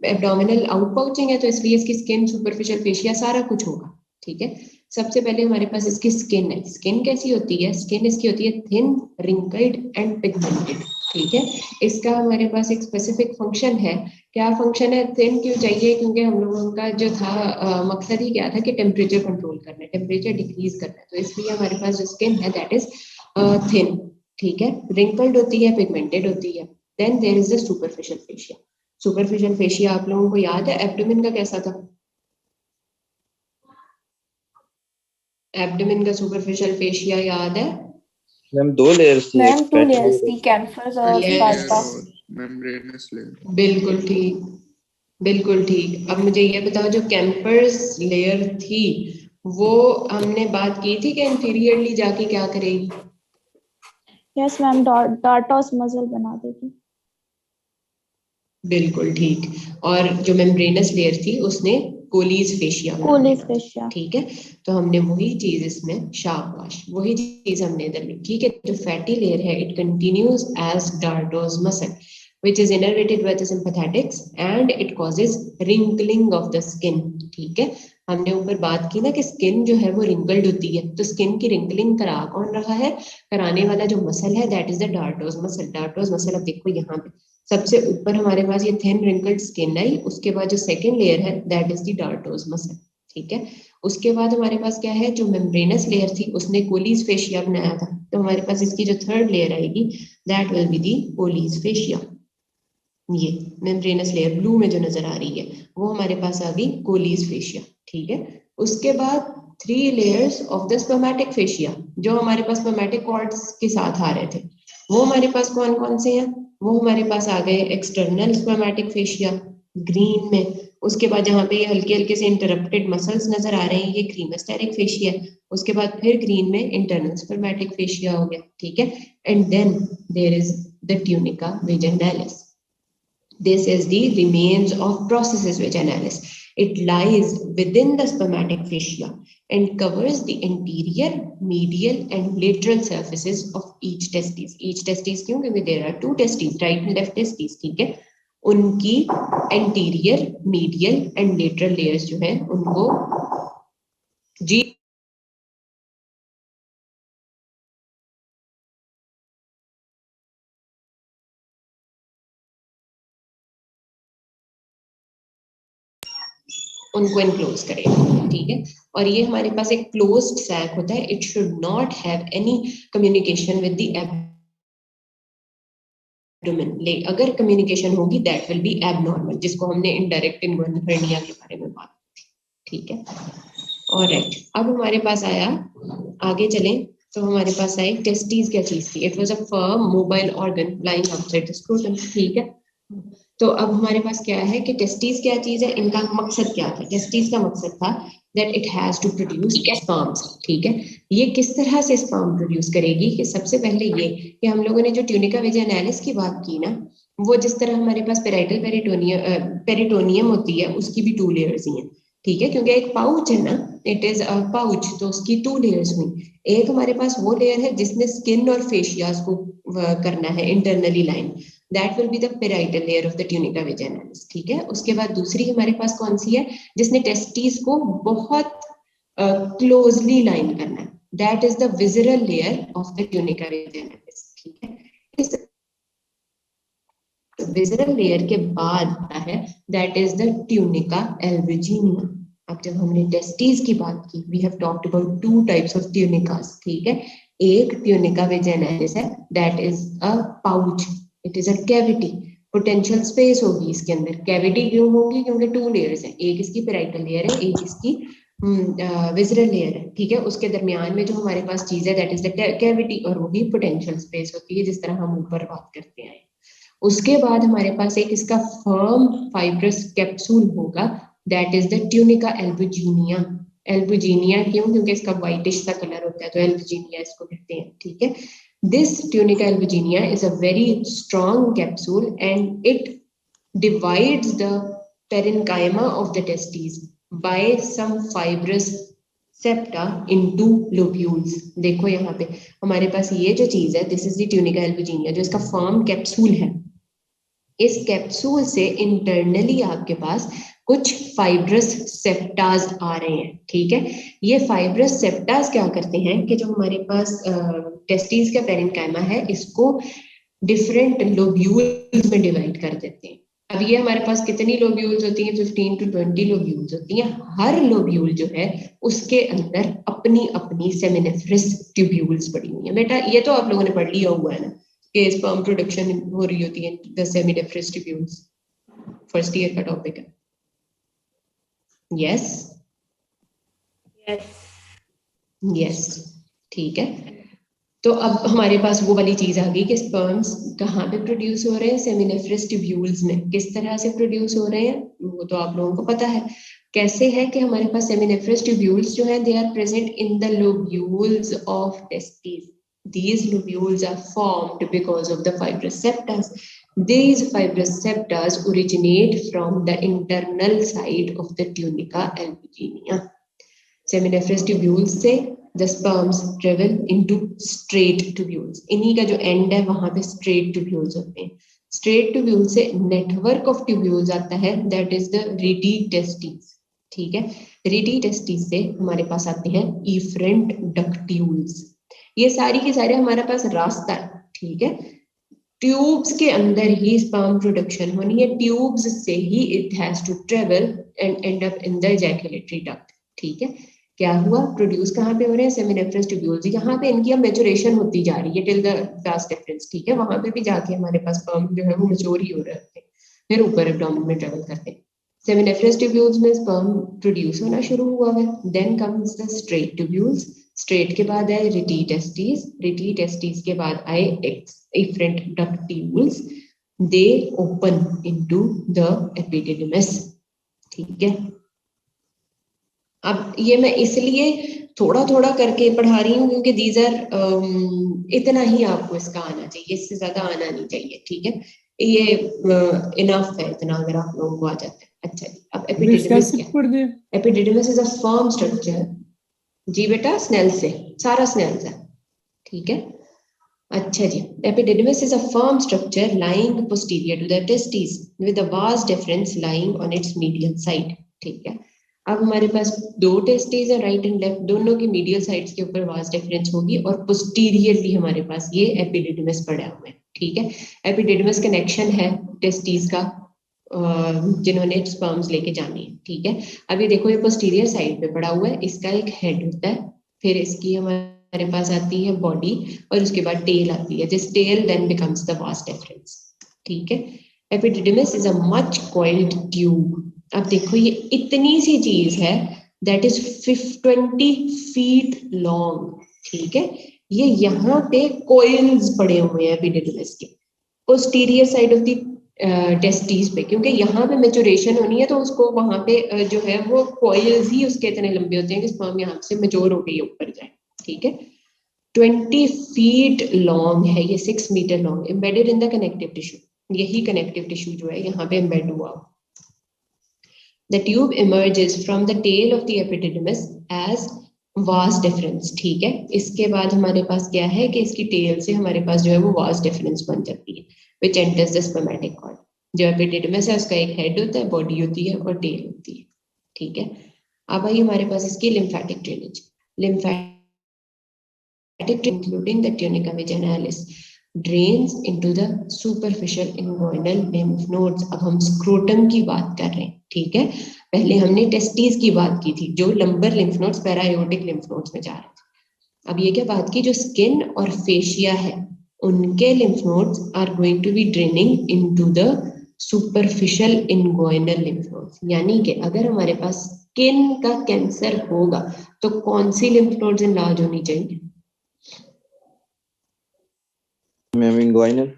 एब्डोमिनल आउट पाउचिंग है तो इसलिए इसकी स्किन, सुपरफिशियल फेशिया सारा कुछ होगा। ठीक है, सबसे पहले हमारे पास इसकी स्किन है। स्किन कैसी होती है, स्किन इसकी होती है थिन, रिंकल्ड एंड पिगमेंटेड। ठीक है, इसका हमारे पास एक स्पेसिफिक फंक्शन है। क्या फंक्शन है? थिन क्यों चाहिए? क्योंकि हम लोगों का जो था मकसद ही क्या था कि टेम्परेचर कंट्रोल करना है, टेम्परेचर डिक्रीज करना है, तो इसलिए हमारे पास जो स्किन है दैट इज थिन। ठीक है, रिंकल्ड होती है, पिगमेंटेड होती है। Then there is the superficial fascia. Superficial fascia आप लोगों को याद है एब्डोमेन का कैसा था? एब्डोमेन का सुपरफिशियल फेशिया याद है? मैम 2 लेयर्स थी, मैम 2 fatty लेयर्स layer थी, कैम्फर्स और Yes. स्पार्टा। Membranes layer. बिल्कुल ठीक, बिल्कुल ठीक। अब मुझे ये बताओ, जो कैंपर्स लेयर थी वो हमने बात की थी कि इंफीरियरली जाके क्या करेगी? यस मैम, डार्टोस मसल बना देगी। बिल्कुल ठीक। और जो मेम्ब्रेनस लेयर थी उसने कोलीज फेशिया बना कोलिस देना था। फेशिया। ठीक है, तो हमने वही चीज इसमें, शाबाश, वही चीज हमने इधर लिखी कि जो फैटी लेयर है it continues as dartos muscle which is innervated by the sympathetics and it causes wrinkling of the skin। ठीक है, हमने ऊपर बात की ना कि स्किन जो है वो रिंकल्ड होती है, तो स्किन की रिंकलिंग करा कौन रहा है? कराने वाला जो मसल है that is the dartos muscle. Dartos muscle, अब देखो यहाँ पे सबसे ऊपर हमारे पास ये थिन रिंकल्ड स्किन आई, उसके बाद जो सेकंड लेयर है that is the dartos muscle. ठीक है, उसके बाद हमारे पास क्या है, जो मेम्ब्रेनस लेयर थी उसने कोलीज फेशिया बनाया था, तो हमारे पास इसकी जो थर्ड लेयर आएगी that will be the Colles fascia. ये मेम्ब्रेनस लेयर ब्लू में जो नजर आ रही है वो हमारे पास आ गई कोलीज फेशिया। ठीक है, उसके बाद 3 layers of the spermatic fascia जो हमारे पास स्पर्मेटिक कॉर्ड्स के साथ आ रहे थे, वो हमारे पास कौन कौन से हैं? वो हमारे पास आ गए एक्सटर्नल स्पर्मेटिक फेशिया ग्रीन में, उसके बाद जहाँ पे ये हल्के हल्के से इंटरप्टेड मसल्स नजर आ रहे हैं ये क्रीमेस्टेरिक फेशिया, उसके बाद फिर ग्रीन में इंटरनल स्पर्मेटिक फेशिया हो गया। ठीक है, and then there is the tunica vaginalis. This is the remains of processes vaginalis. It lies within the spermatic fascia and covers the anterior, medial and lateral surfaces of each testis. Each testis क्यों? क्योंकि there are 2 testes, right and left testes। ठीक है, उनकी anterior, medial and lateral layers जो है उनको जी उनको enclose करेगा। ठीक है, और ये हमारे पास एक क्लोज्ड सैक होता है। It should not have any communication with the abdomen, अगर कम्युनिकेशन होगी दैट विल बी एबनॉर्मल, जिसको हमने इनडायरेक्ट इन्वर्नल हर्निया के बारे में बात की, ठीक है। ऑलराइट, अब हमारे पास आया, आगे चलें तो हमारे पास आई टेस्टिस क्या चीज थी, it was a firm mobile organ lying outside the scrotum, ठीक है। तो अब हमारे पास क्या है कि टेस्टिस क्या चीज है, इनका मकसद क्या था, टेस्टिस का मकसद था that it has to produce sperms, ठीक है। ये किस तरह से स्पर्म प्रोड्यूस करेगी, कि सबसे पहले ये कि हम लोगों ने जो ट्यूनिका वेजाइनालिस की बात की ना, वो जिस तरह हमारे पास पेराइटल पेरिटोनियम होती है, उसकी भी 2 लेयर्स ही हैं, ठीक है, क्योंकि एक पाउच है ना, इट इज अ पाउच, तो उसकी 2 लेयर्स हुई। एक हमारे पास वो लेयर है जिसने स्किन और फेशियास को करना है internally line, that will be the parietal layer of the tunica vaginalis, ठीक है। उसके बाद दूसरी हमारे पास कौन सी है, जिसने टेस्टिस को बहुत क्लोजली लाइन करना है, that is the visceral layer of the tunica vaginalis, ठीक है। इस विसरल लेयर के बाद आता है that is the tunica albuginea. अब जब हमने टेस्टिस की बात की, we have talked about 2 types of tunicas, ठीक है। एक ट्यूनिका वेजाइनालिस है, that is a pouch, it is a cavity, potential space होगी इसके अंदर। कैविटी क्यों होगी, क्योंकि 2 लेयर्स हैं, एक इसकी पेराइटल लेयर है, एक इसकी विसरल लेयर है, ठीक है। उसके दरमियान में जो हमारे पास चीज है दैट इज द कैविटी, और वही पोटेंशियल स्पेस होती है, जिस तरह हम ऊपर बात करते हैं। उसके बाद हमारे पास एक इसका फर्म फाइब्रस कैप्सूल होगा, that is the tunica albuginea. Albuginea क्यों, क्योंकि इसका व्हाइटिश सा कलर होता है, तो एल्बुजिनिया इसको कहते हैं, ठीक है। This tunica albuginea is a very strong capsule and it divides the parenchyma of the testes by some fibrous septa into lobules। देखो यहाँ पे हमारे पास ये जो चीज है, this is the tunica albuginea, जो इसका फर्म कैप्सूल है। इस कैप्सूल से इंटरनली आपके पास कुछ फाइब्रस सेप्टास आ रहे हैं, ठीक है। ये फाइब्रस सेप्टास क्या करते हैं कि जो हमारे पास टेस्टिस का पेरेन्काइमा है, इसको डिफरेंट लोब्यूल्स में डिवाइड कर देते हैं। अब ये हमारे पास कितनी लोब्यूल्स होती हैं, 15 to 20 लोब्यूल्स होती हैं। हर लोब्यूल जो है उसके अंदर अपनी अपनी सेमिनिफरस ट्यूब्यूल्स पड़ी हुई है। बेटा ये तो आप लोगों ने पढ़ लिया हुआ है ना, कि स्पर्म प्रोडक्शन हो रही होती है the seminiferous tubules, first year का टॉपिक है। यस यस, ठीक है। तो अब हमारे पास वो वाली चीज आ गई कि स्पर्म्स कहाँ पे प्रोड्यूस हो रहे हैं, सेमिनिफरस ट्यूब्यूल्स में। किस तरह से प्रोड्यूस हो रहे हैं वो तो आप लोगों को पता है। कैसे है कि हमारे पास सेमिनिफरस ट्यूब्यूल्स जो हैं, they are present in the lobules of testis. These lobules are formed because of the fibrous septas. These fibrous septas originate from the internal side of the tunica albuginea. Seminiferous tubules से the sperms travel into straight tubules. इन्हीं का जो end है वहां पे straight tubules होते हैं। Straight tubule से network of tubules आता है, that is the rete testes, ठीक है। rete testes से हमारे पास आते हैं efferent ductules। ये सारी के सारे हमारे पास रास्ता है, ठीक है। ट्यूब्स के अंदर ही स्पर्म प्रोडक्शन होनी है, ट्यूब्स से ही it has to travel and end up in the ejaculatory duct, ठीक है। क्या हुआ, प्रोड्यूस कहाँ पे हो रहे हैं, सेमिनिफरस ट्यूब्यूल्स। यहाँ पे इनकी अब मैच्योरेशन होती जा रही है टिल द वास डिफरेंस, ठीक है। वहां पे भी जाके हमारे पास स्पर्म जो है वो मैच्योर ही हो रहे होते हैं, फिर ऊपर एब्डोमेन में ट्रेवल करते हैं। सेमिनिफरस ट्यूब्यूल्स में स्पर्म प्रोड्यूस होना शुरू हुआ है। Then comes the straight tubules, straight के बाद आए रिटी टेस्टिस, रिटी टेस्टिस के बाद आए efferent ductules, they open into the epididymis, ठीक है। अब ये मैं इसलिए थोड़ा थोड़ा करके पढ़ा रही हूँ क्योंकि these are इतना ही आपको इसका आना चाहिए, इससे ज्यादा आना नहीं चाहिए, ठीक है। ये इनफ है इतना, अगर आप लोगों को आ जाता है। अच्छा जी, अब एपिडिडिमिस क्या, epididymis is a firm structure. जी बेटा, स्नेल से, सारा स्नेल से, ठीक है। अच्छा जी, epididymis is a firm structure lying posterior to the testes with a vas deferens lying on its medial side, ठीक है। अब हमारे पास 2 टेस्टिस है, राइट एंड लेफ्ट, दोनों की मीडियल साइड्स के ऊपर वास डिफरेंस होगी और पोस्टीरियरली हमारे पास ये एपिडिडिमिस पड़ा हुआ है, ठीक है। एपिडिडिमिस कनेक्शन है टेस्टिस का, जिन्होंने स्पर्म्स लेके जाने हैं, ठीक है। अब ये देखो, ये पोस्टीरियर साइड पे पड़ा हुआ है, इसका एक हेड होता है, फिर इसकी हमारे पास आती है बॉडी और उसके बाद टेल आती है। This tail then becomes the vas deferens, ठीक है। Epididymis is a much coiled tube. अब देखो ये इतनी सी चीज है दैट इज 20 फीट लॉन्ग, ठीक है। ये यहाँ पे कोइल्स पड़े हुए हैं एपिडिडमिस के posterior side of the testis पे, क्योंकि यहाँ पे मेचुरेशन होनी है तो उसको वहां पे जो है वो कॉइल्स ही उसके इतने लंबे होते हैं कि स्पर्म यहाँ से मेच्योर होकर ऊपर जाए, ठीक है। 20 फीट लॉन्ग है ये, 6 metre long, embedded in the connective tissue. यही कनेक्टिव टिश्यू जो है यहाँ पे एम्बेड हुआ। The tube emerges from the tail of the epididymis as vas deferens, ठीक है। इसके बाद हमारे पास क्या है कि इसकी टेल से हमारे पास जो है वो vas deferens बन जाती है, which enters the spermatic cord। जो एपिडिडमिस है उसका एक हेड होता है, बॉडी होती है और टेल होती है, ठीक है। अब आई हमारे पास इसकी lymphatic drainage। lymphatic including the tunica vaginalis drains into the superficial inguinal lymph nodes। अब हम स्क्रोटम की बात कर रहे हैं, ठीक है। पहले हमने टेस्टिस की बात की थी जो lumbar lymph nodes paraaortic lymph nodes में जा रहे थे। अब ये क्या बात की, जो स्किन और फेशिया है उनके lymph nodes are going to be draining into the superficial inguinal lymph nodes. यानी कि अगर हमारे पास स्किन का कैंसर होगा तो कौन सी लिम्फ नोड्स इनलार्ज होनी चाहिए? Ma'am inguinal.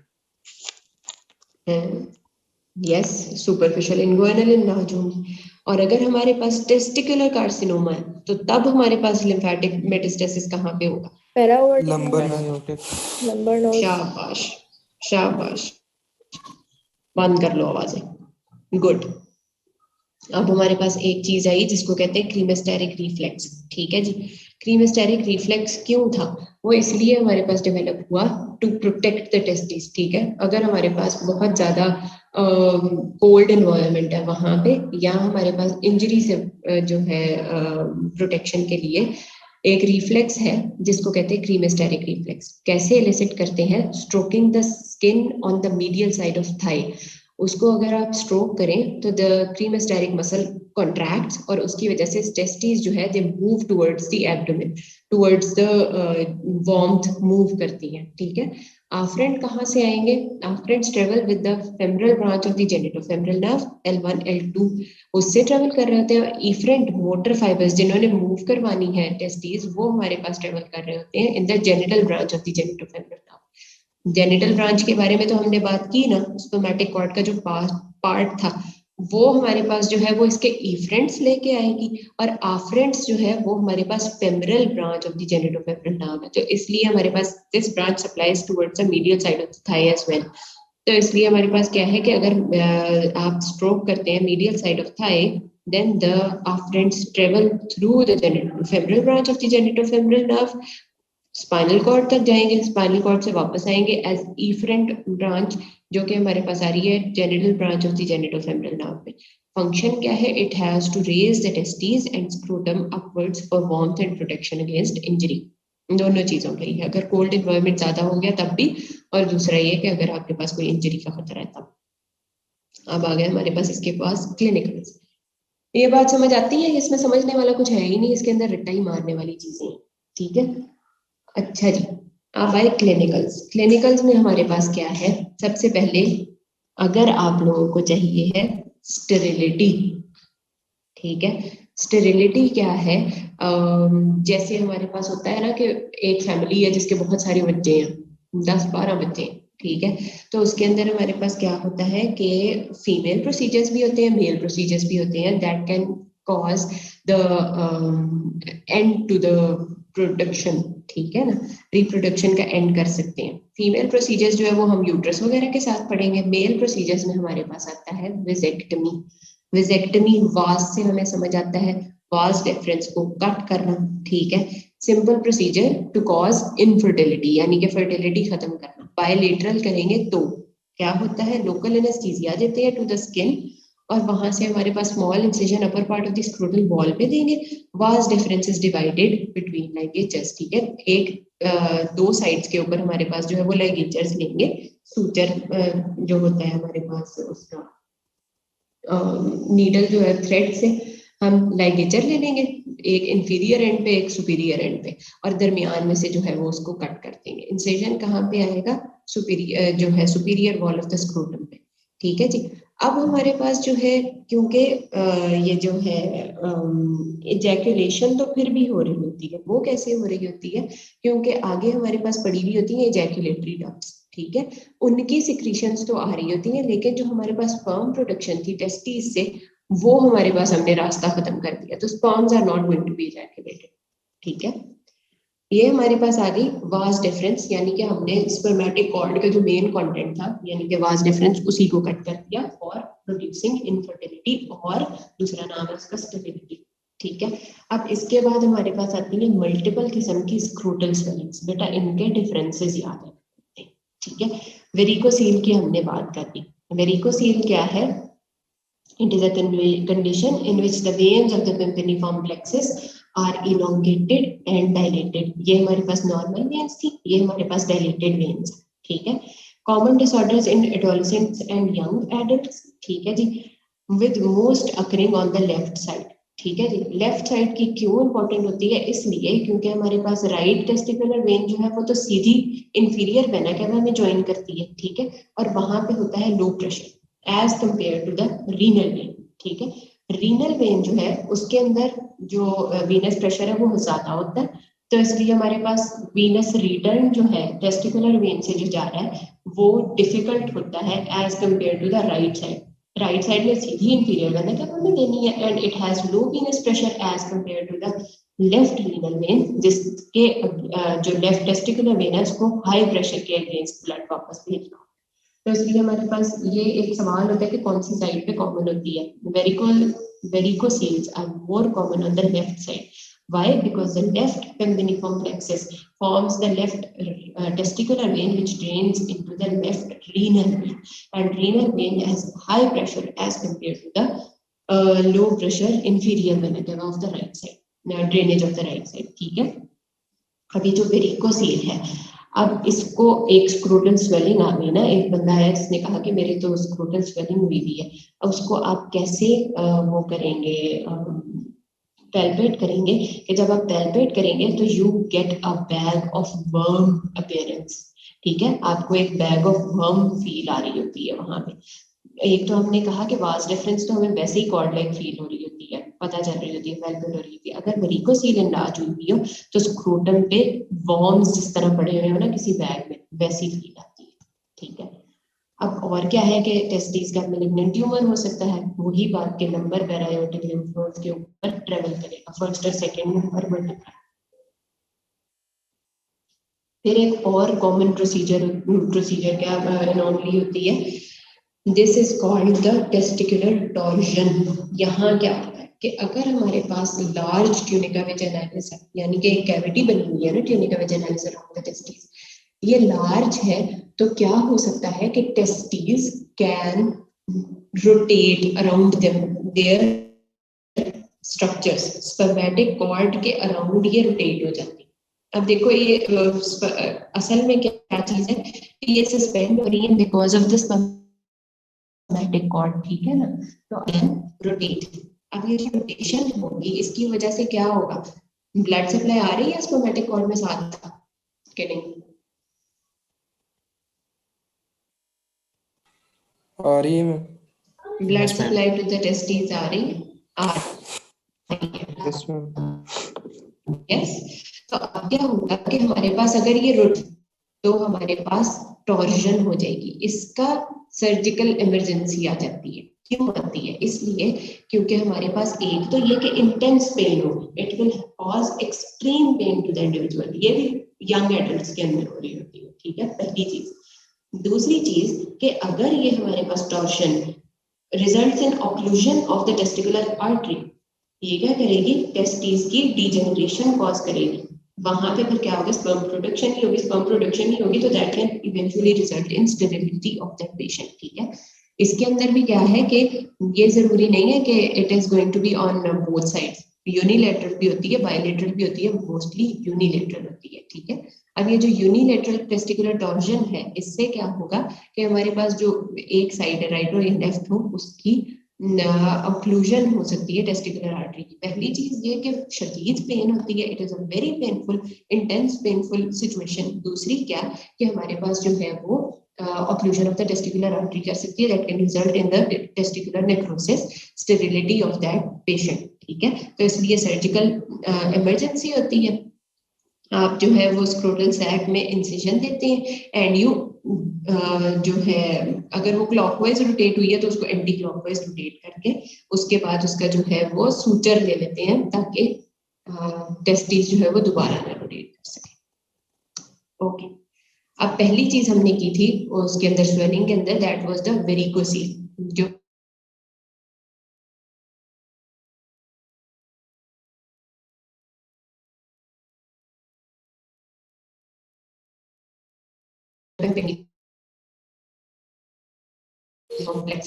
Yes, superficial inguinal enlarge होंगी। और अगर हमारे पास टेस्टिकुलर कार्सिनोमा है तो तब हमारे पास लिम्फेटिक मेटास्टेसिस कहाँ पे होगा? पैरायोटिक। शाबाश शाबाश, बंद कर लो आवाजें, गुड। अब हमारे पास एक चीज आई जिसको कहते हैं क्रीमेस्टेरिक रिफ्लेक्स, ठीक है जी। क्रीमेस्टेरिक रिफ्लेक्स क्यों था? वो इसलिए हमारे पास डेवलप हुआ टू प्रोटेक्ट द टेस्टिस, ठीक है। अगर हमारे पास बहुत ज्यादा कोल्ड एनवायरनमेंट है वहां पे, या हमारे पास इंजरी से जो है प्रोटेक्शन के लिए एक रिफ्लेक्स है जिसको कहते हैं क्रीमेस्टेरिक रिफ्लेक्स। कैसे एलिसिट करते हैं? Stroking the skin on the medial side of thigh. उसको अगर आप स्ट्रोक करें तो द क्रीमेस्टेरिक मसल कॉन्ट्रैक्ट्स और उसकी वजह से टेस्टिस जो है they move towards the abdomen, towards the warmth move करती हैं, ठीक है। आफ्रेंट कहाँ से आएंगे? Afferents travel with the femoral branch of the genitofemoral nerve L1 L2, उससे ट्रेवल कर रहे होते हैं। इफरेंट मोटर फाइबर्स जिन्होंने मूव करवानी है टेस्टिस, वो हमारे पास ट्रेवल कर रहे होते हैं in the genital branch of the genitofemoral nerve. Genital branch के बारे में तो हमने बात की ना, स्पर्मेटिक कॉर्ड का जो पार्ट था वो हमारे पास जो है वो इसके इफरेंट्स लेके आएगी, और आफ्रेंट्स जो है वो हमारे पास femoral branch of the genitofemoral nerve है। तो इसलिए हमारे पास this branch supplies towards the medial side of the thigh as well. तो इसलिए हमारे पास क्या है कि अगर आप स्ट्रोक करते हैं medial side of thigh, then the afferents travel through the femoral branch of the genitofemoral nerve, spinal cord तक जाएंगे, स्पाइनल कॉर्ड से वापस आएंगे एज इफरेंट ब्रांच जो कि हमारे पास आ रही है genital branch of the genitofemoral nerve में। फंक्शन क्या है? It has to raise the testis and scrotum upwards for warmth and protection against injury. दोनों चीजों के लिए, अगर कोल्ड एनवायरनमेंट ज्यादा हो गया तब भी, और दूसरा ये कि अगर आपके पास कोई इंजरी का खतरा है तब। अब आ गए हमारे पास इसके पास क्लिनिकल्स। ये बात समझ आती है? इसमें समझने वाला कुछ है ही नहीं, इसके अंदर रट्टा ही मारने वाली चीजें, ठीक है। अच्छा जी, अब आए क्लिनिकल्स। क्लिनिकल्स में हमारे पास क्या है? सबसे पहले अगर आप लोगों को चाहिए है स्टेरिलिटी, ठीक है। स्टेरिलिटी क्या है? जैसे हमारे पास होता है ना कि एक फैमिली है जिसके बहुत सारे बच्चे हैं, 10-12 बच्चे, ठीक है। तो उसके अंदर हमारे पास क्या होता है कि फीमेल प्रोसीजर्स भी होते हैं, मेल प्रोसीजर्स भी होते हैं, that can cause the end to the production, ठीक है ना। रिप्रोडक्शन का एंड कर सकते हैं। फीमेल प्रोसीजर्स जो है वो हम यूट्रस वगैरह के साथ पढ़ेंगे। मेल प्रोसीजर्स में हमारे पास आता है विजेक्टमी। विजेक्टमी वास से हमें समझ आता है वास डिफरेंस को कट करना, ठीक है। Simple procedure to cause infertility, यानी कि फर्टिलिटी खत्म करना। बायलेटरल करेंगे तो क्या होता है? लोकल एनेस्थीसिया देते हैं टू द स्किन, और वहां से हमारे पास small incision upper part of the scrotal wall पे देंगे। Vas deferens is divided between ligatures, ठीक है। एक दो साइड्स के ऊपर हमारे पास जो है वो लाइगेचर्स लेंगे। सूचर जो होता है हमारे पास उसका नीडल जो है थ्रेड से हम लाइगेचर ले लेंगे, एक इंफीरियर एंड पे, एक सुपीरियर एंड पे, और दरमियान में से जो है वो उसको कट कर देंगे। इंसिजन कहाँ पे आएगा? सुपीरियर जो है superior wall of the scrotum पे, ठीक है जी। अब हमारे पास जो है, क्योंकि ये जो है इजैकुलेशन तो फिर भी हो रही होती है, वो कैसे हो रही होती है? क्योंकि आगे हमारे पास पड़ी हुई होती है इजैकुलेटरी डक्ट्स, ठीक है, उनकी सिक्रीशंस तो आ रही होती हैं, लेकिन जो हमारे पास स्पर्म प्रोडक्शन थी टेस्टिस से, वो हमारे पास हमने रास्ता खत्म कर दिया, तो sperms are not going to be ejaculated, ठीक है। ये हमारे पास आ गई वास डिफरेंस, यानी कि हमने स्पर्मेटिक कॉर्ड का जो मेन कंटेंट था, यानी कि वास डिफरेंस, उसी को कट कर दिया फॉर प्रोड्यूसिंग इनफर्टिलिटी, और दूसरा नाम है उसका स्टेबिलिटी, ठीक है। अब इसके बाद हमारे पास आती है मल्टीपल किस्म की स्क्रोटल स्वेलिंग्स। बेटा इनके डिफरेंसेस याद है, ठीक है। वेरिकोसील की हमने बात कर दी। वेरिकोसील क्या है? It is a condition in which the veins of the tympaniform plexus are elongated and dilated. ये हमारे पास normal veins थी, ये हमारे पास dilated veins, ठीक है। Common disorders in adolescents and young adults, ठीक है जी, with most occurring on the left side, ठीक है जी। लेफ्ट साइड की क्यों इंपॉर्टेंट होती है? इसलिए क्योंकि हमारे पास राइट टेस्टिकुलर वेन जो है वो तो सीधी इंफीरियर वेना कैवा में ज्वाइन करती है, ठीक है, और वहां पे होता है low pressure as compare to the renal vein, ठीक है। रीनल वेन जो है उसके अंदर जो वीनस प्रेशर है वो ज्यादा होता है, तो इसलिए हमारे पास वीनस रिटर्न जो है टेस्टिकुलर वेन से जो जा रहा है वो डिफिकल्ट होता है as compare to the right side. Right side में सीधी इंफीरियर वेन क्या हमें देनी है, and it has low venous pressure as compare to the left renal vein, जिसके जो लेफ्ट टेस्टिकुलर वेन है उसको हाई प्रेशर के अगेंस्ट ब्लड वापस भेजना। तो इसलिए हमारे पास ये एक सवाल होता है कि कौन सी साइड पे कॉमन होती है। Varicoceles are more common on the left side. Why? Because the left tympaniform plexus forms the left testicular vein which drains into the left renal vein, and renal vein has high pressure as compared to the low pressure inferior vena cava of the right side, drainage of the right side, ठीक है। अभी जो varicocele है, अब इसको एक scrotal swelling आ गई ना, एक बंदा है जिसने कहा कि मेरे तो स्क्रोटल स्वेलिंग हुई भी है, अब उसको आप कैसे वो करेंगे, पैल्पेट करेंगे, कि जब आप पैल्पेट करेंगे तो you get a bag of worm appearance, ठीक है, आपको एक बैग ऑफ वर्म फील आ रही होती है वहां पे। एक तो हमने कहा कि वास डिफरेंस तो हमें वैसे ही कॉर्ड लाइक फील हो रही होती है, पता चल रही होती है, पैल्पेट हो रही होती है। अगर वेरिकोसील एनलार्ज हुई हो तो स्क्रोटम पे वर्म्स जिस तरह पड़े हुए हो ना किसी बैग में, वैसी फील आती है, ठीक है। अब और क्या है कि टेस्टिस का मैलिग्नेंट ट्यूमर हो सकता है, वही बात के नंबर पैरायोटिक लिम्फ नोड्स के ऊपर ट्रेवल करेगा, फर्स्ट और सेकंड नंबर मल्टीप्लाई। फिर एक और कॉमन प्रोसीजर क्या एनोमली होती है, this is called the testicular torsion. यहाँ क्या होता है कि अगर हमारे पास लार्ज ट्यूनिका वेजाइनालिस है, यानी कि एक कैविटी बनी हुई है ना tunica vaginalis around the testis, ये लार्ज है, तो क्या हो सकता है कि testis can rotate around their structures, spermatic cord के अराउंड ये रोटेट हो जाती है। अब देखो ये असल में क्या चीज है, ये सस्पेंड हो रही है because of the spermatic cord, ठीक है ना, तो रोटेट। अब ये रोटेशन होगी, इसकी वजह से क्या होगा, ब्लड सप्लाई आ रही है स्पर्मेटिक कॉर्ड में साथ कि नहीं? आ रही है ma'am. Blood supply to the testis आ रही है, यस मैम। यस। तो अब क्या होगा कि हमारे पास अगर ये रुट, तो हमारे पास टॉर्जन हो जाएगी, इसका सर्जिकल इमरजेंसी आ जाती है। क्यों आती है? इसलिए क्योंकि हमारे पास एक तो ये कि इंटेंस पेन हो, it will cause extreme pain to the individual, ये भी यंग एडल्ट्स के अंदर हो रही होती है, ठीक है, पहली चीज। दूसरी चीज कि अगर ये हमारे पास torsion results in occlusion of the testicular artery, ये क्या करेगी, टेस्टिस की डिजेनरेशन कॉज करेगी, वहां पे फिर क्या होगा, स्पर्म प्रोडक्शन ही होगी, स्पर्म प्रोडक्शन ही होगी, तो that can eventually result in sterility of that patient, ठीक है। इसके अंदर भी क्या है कि ये जरूरी नहीं है कि it is going to be on both sides, unilateral भी होती है, बायलेटरल भी होती है, मोस्टली यूनिलेटरल होती है, ठीक है। अब ये जो यूनिलेटरल टेस्टिकुलर टॉर्जन है, इससे क्या होगा कि हमारे पास जो एक साइड है, राइट हो या लेफ्ट हो, उसकी ऑक्लूजन हो सकती है टेस्टिकुलर आर्टरी की। पहली चीज ये कि शदीद पेन होती है, it is a very painful intense painful situation. दूसरी क्या कि हमारे पास जो है वो occlusion of the testicular artery कर सकती है, that can result in the testicular necrosis, sterility of that patient. ठीक है, तो इसलिए सर्जिकल इमरजेंसी होती है। आप जो है वो स्क्रोटल सैक में इंसिजन देते हैं एंड यू जो है अगर वो क्लॉकवाइज रोटेट हुई है तो उसको एंटी क्लॉकवाइज रोटेट करके उसके बाद उसका जो है वो सूचर ले लेते हैं ताकि टेस्टिस जो है वो दोबारा ना रोटेट कर सके। ओके, अब पहली चीज हमने की थी उसके अंदर स्वेलिंग के अंदर, दैट वाज द वेरिकोसील। जो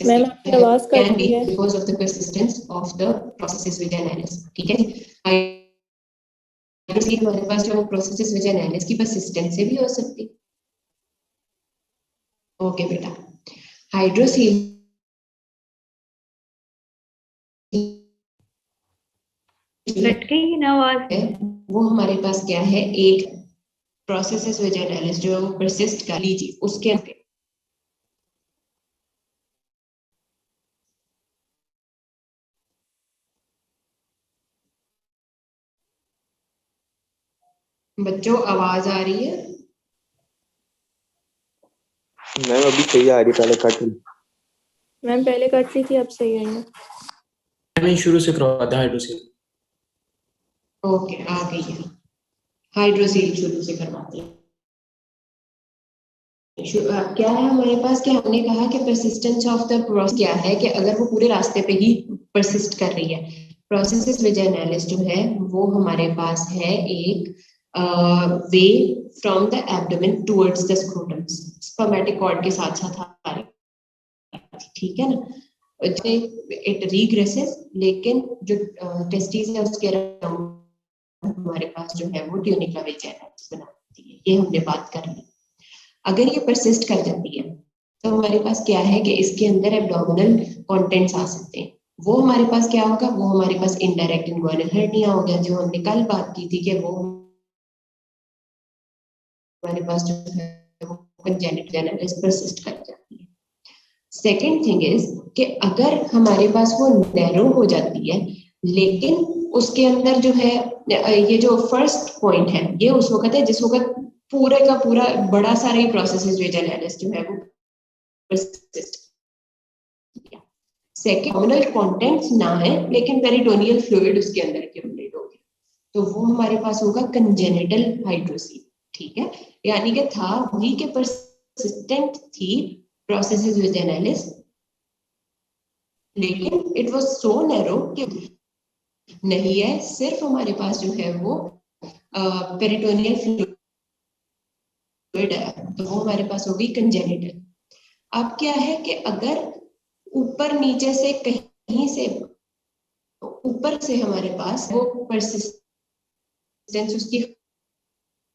मैम आपकी आवाज कट can रही be है। because of the persistence of the processes vaginales। ठीक है, हाइड्रोसील हमारे पास जो प्रोसेसेस वेजाइनलिस की परसिस्टेंस से भी हो सकती है। ओके बेटा, हाइड्रोसील लटकेगी ना आवाज। है वो हमारे पास क्या है, एक प्रोसेसेस वेजाइनलिस जो है वो परसिस्ट कर लीजिए उसके अंदर बच्चों आवाज आ रही है? मैम अभी सही आ रही, पहले कट रही। मैम पहले कट रही थी, अब सही आई है। मैंने शुरू से करवाता हाइड्रोसील। ओके, आ गई है। हाइड्रोसील शुरू से करवाते हैं। क्या है हमारे पास कि हमने कहा कि परसिस्टेंस ऑफ द प्रोसेस क्या है कि अगर वो पूरे रास्ते पे ही परसिस्ट कर रही है। प्रोसेसेस वेजाइनलिस जो है वो हमारे पास है एक way from the abdomen towards the scrotum, spermatic cord के साथ साथ आ रही है। ठीक है ना, इट रीग्रेसेस, लेकिन जो टेस्टिस है उसके अराउंड हमारे पास जो है वो ट्यूनिका वेजाइनलिस बनाती है। ये हमने बात कर ली। अगर ये परसिस्ट कर जाती है तो हमारे पास क्या है कि इसके अंदर एब्डोमिनल कंटेंट्स आ सकते हैं। वो हमारे पास क्या होगा, वो हमारे पास इनडायरेक्ट इन्गुइनल हर्निया हो गया, जो हमने कल बात की थी कि वो हमारे पास जो है वो कंजेनिटल वेजाइनलिस परसिस्ट कर जाती है। सेकेंड थिंग इज कि अगर हमारे पास वो नैरो हो जाती है लेकिन उसके अंदर जो है ये जो फर्स्ट पॉइंट है ये उस वक्त है जिस वक्त पूरे का पूरा बड़ा सारा ही प्रोसेसेस वेजाइनलिस जो है वो परसिस्ट। सेकेंड, एब्डोमिनल कंटेंट्स ना है लेकिन पेरिटोनियल फ्लूइड उसके अंदर एक्यूमुलेट हो गया, तो वो हमारे पास होगा कंजेनिटल हाइड्रोसील। ठीक है, यानी कि था वही के परसिस्टेंट थी प्रोसेसेस वेजाइनलिस, लेकिन इट वाज सो नैरो कि नहीं है, सिर्फ हमारे पास जो है वो पेरिटोनियल फ्लूइड है, तो वो हमारे पास होगी कंजेनिटल। अब क्या है कि अगर ऊपर नीचे से कहीं से ऊपर से हमारे पास वो परसिस्टेंस उसकी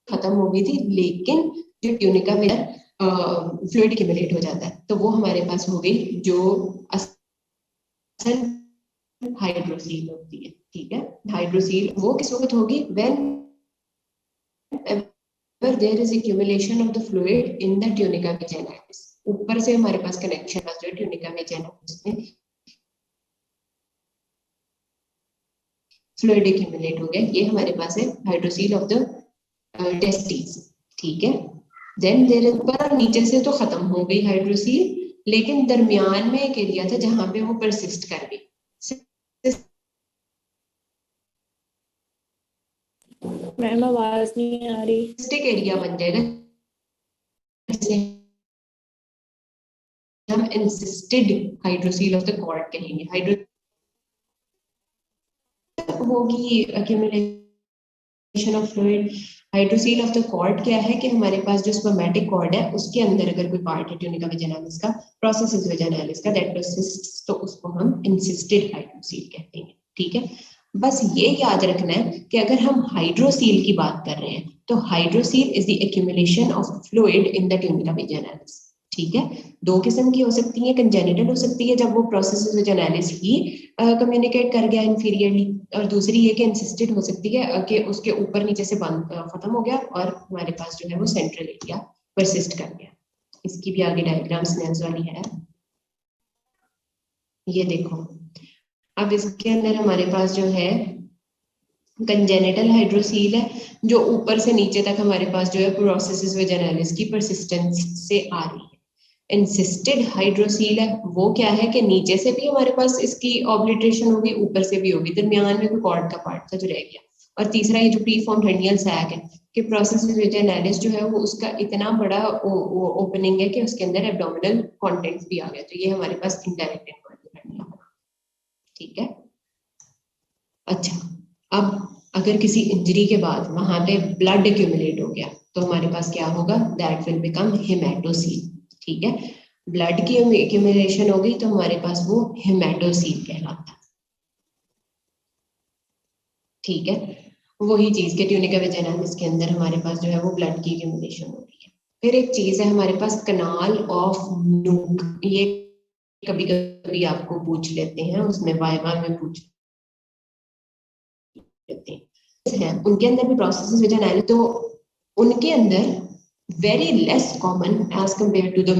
खत्म हो गई थी, लेकिन जो ट्यूनिका में फ्लूइड एक्यूमुलेट हो जाता है, तो वो हमारे पास हो गई जो असल हाइड्रोसील होती है। ठीक है, हाइड्रोसील वो किस वक्त होगी, when there is accumulation of the fluid in the tunica vaginalis। ऊपर से हमारे पास कनेक्शन जो है ट्यूनिका वेजाइनलिस में फ्लूइड एक्यूमुलेट हो गया, ये हमारे पास है हाइड्रोसील ऑफ द टेस्टिस। ठीक है, देन देयर ऊपर और नीचे से तो खत्म हो गई हाइड्रोसील, लेकिन दरमियान में एक एरिया था जहां पे वो परसिस्ट कर गई। मैम आवाज नहीं आ रही। सिस्टिक एरिया बन जाएगा जिसे हम encysted hydrocele of the cord कहेंगे। हाइड्रो होगी accumulation of fluid. Hydrocele of the cord क्या है कि हमारे पास जो स्पर्मेटिक कॉर्ड है उसके अंदर अगर कोई पार्ट है ट्यूनिका वेजाइनलिस का, प्रोसेसेस वेजाइनलिस का, दैट परसिस्ट्स, तो उसको हम इंसिस्टेड हाइड्रोसील कहते हैं। ठीक है, बस ये याद रखना है कि अगर हम हाइड्रोसील की बात कर रहे हैं तो hydrocele is the accumulation of fluid in the tunica vaginalis. ठीक है, दो किस्म की हो सकती है, कंजेनिटल हो सकती है जब वो प्रोसेस वेजाइनालिस ही कम्युनिकेट कर गया इंफीरियरली, और दूसरी ये कि इंसिस्टेड हो सकती है कि उसके ऊपर नीचे से बंद खत्म हो गया और हमारे पास जो है वो सेंट्रल एरिया परसिस्ट कर गया। इसकी भी आगे डायग्राम स्नेल्स वाली है, ये देखो। अब इसके अंदर हमारे पास जो है कंजेनिटल हाइड्रोसील है, जो ऊपर से नीचे तक हमारे पास जो है प्रोसेस वेजाइनालिस की परसिस्टेंस से आ रही है। इंसिस्टेड हाइड्रोसील है, वो क्या है कि नीचे से भी हमारे पास इसकी ऑब्लिटरेशन होगी, ऊपर से भी होगी, दरमियान में कोई कॉर्ड का पार्ट था जो रह गया। और तीसरा ये जो प्रीफॉर्म्ड हर्नियल सैक है कि प्रोसेस वेजाइनालिस जो है वो उसका इतना बड़ा ओपनिंग है कि उसके अंदर एब्डोमिनल कंटेंट्स भी आ गया, तो ये हमारे पास इनडायरेक्ट इन्वर्टेड हर्निया होगा। ठीक है, अच्छा, अब अगर किसी इंजरी के बाद वहां पे ब्लड एक्यूमुलेट हो गया तो हमारे पास क्या होगा, दैट विल बिकम हेमेटोसील। ठीक है, ब्लड की एक्यूमुलेशन होगी तो हमारे पास वो हेमेटोसील कहलाता है। ठीक है, वही चीज के ट्यूनिका वेजाइनालिस के अंदर हमारे पास जो है वो ब्लड की एक्यूमुलेशन हो रही है। फिर एक चीज है हमारे पास कनाल ऑफ नूक, ये कभी कभी आपको पूछ लेते हैं, उसमें वाइवा में पूछ लेते हैं, उनके अंदर भी प्रोसेस वेजाइनालिस, तो उनके अंदर very less common as compare to the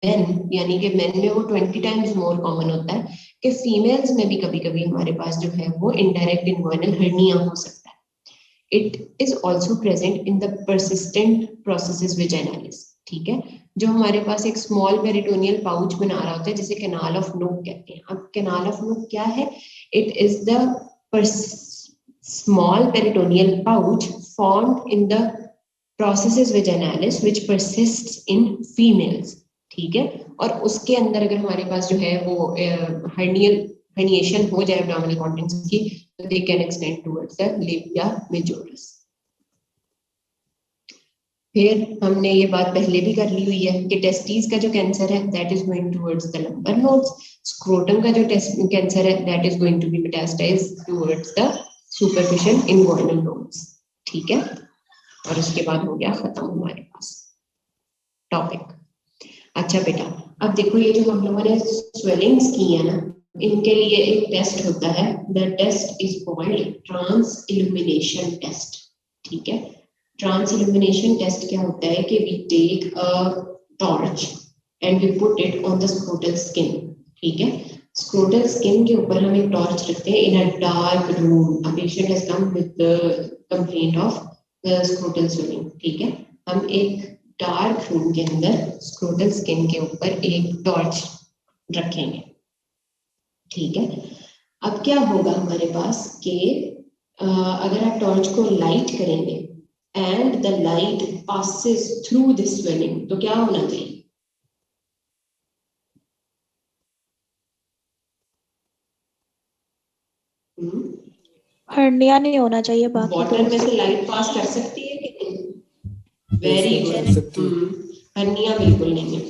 men, यानी कि मेन में वो 20 टाइम्स मोर कॉमन होता है कि फीमेल्स में भी कभी कभी हमारे पास जो है वो इनडायरेक्ट इन्वर्नल हर्निया हो सकता है। It is also present in the persistent process vaginalis. ठीक है, जो हमारे पास एक स्मॉल पेरिटोनियल पाउच बना रहा होता है जिसे कैनाल ऑफ नूक कहते हैं। अब कैनाल ऑफ नूक क्या है, it is the small peritoneal pouch formed in the processes vaginalis which persists in females। ठीक है, और उसके अंदर अगर हमारे पास जो है वो हर्निएशन हो जाए एब्डोमिनल कंटेंट्स की, तो they can extend towards the labia majoras. फिर हमने ये बात पहले भी कर ली हुई है कि टेस्टिस का जो कैंसर है that is going towards the lumbar nodes, scrotum का जो कैंसर है that is going to be metastasised towards the superficial inguinal nodes. ठीक है, और उसके बाद हो गया खत्म हमारे पास टॉपिक। अच्छा बेटा, अब देखो ये जो हम लोगों ने स्वेलिंग्स की है ना, इनके लिए एक टेस्ट होता है, the test is called transillumination test. ठीक है, ट्रांस इल्यूमिनेशन टेस्ट क्या होता है कि we take a torch and we put it on the scrotal skin. ठीक है, स्क्रोटल स्किन के ऊपर हम एक टॉर्च रखते हैं in a dark room. A patient has come with the complaint of scrotal swelling. ठीक है, हम एक डार्क रूम के अंदर स्क्रोटल स्किन के ऊपर एक टॉर्च रखेंगे। ठीक है, अब क्या होगा हमारे पास कि अगर आप टॉर्च को लाइट करेंगे and the light passes through this swelling, तो क्या होना चाहिए? हर्निया नहीं होना चाहिए। बाकी वाटर में से लाइट पास कर सकती है कि नहीं? वेरी गुड, हर्निया बिल्कुल नहीं है।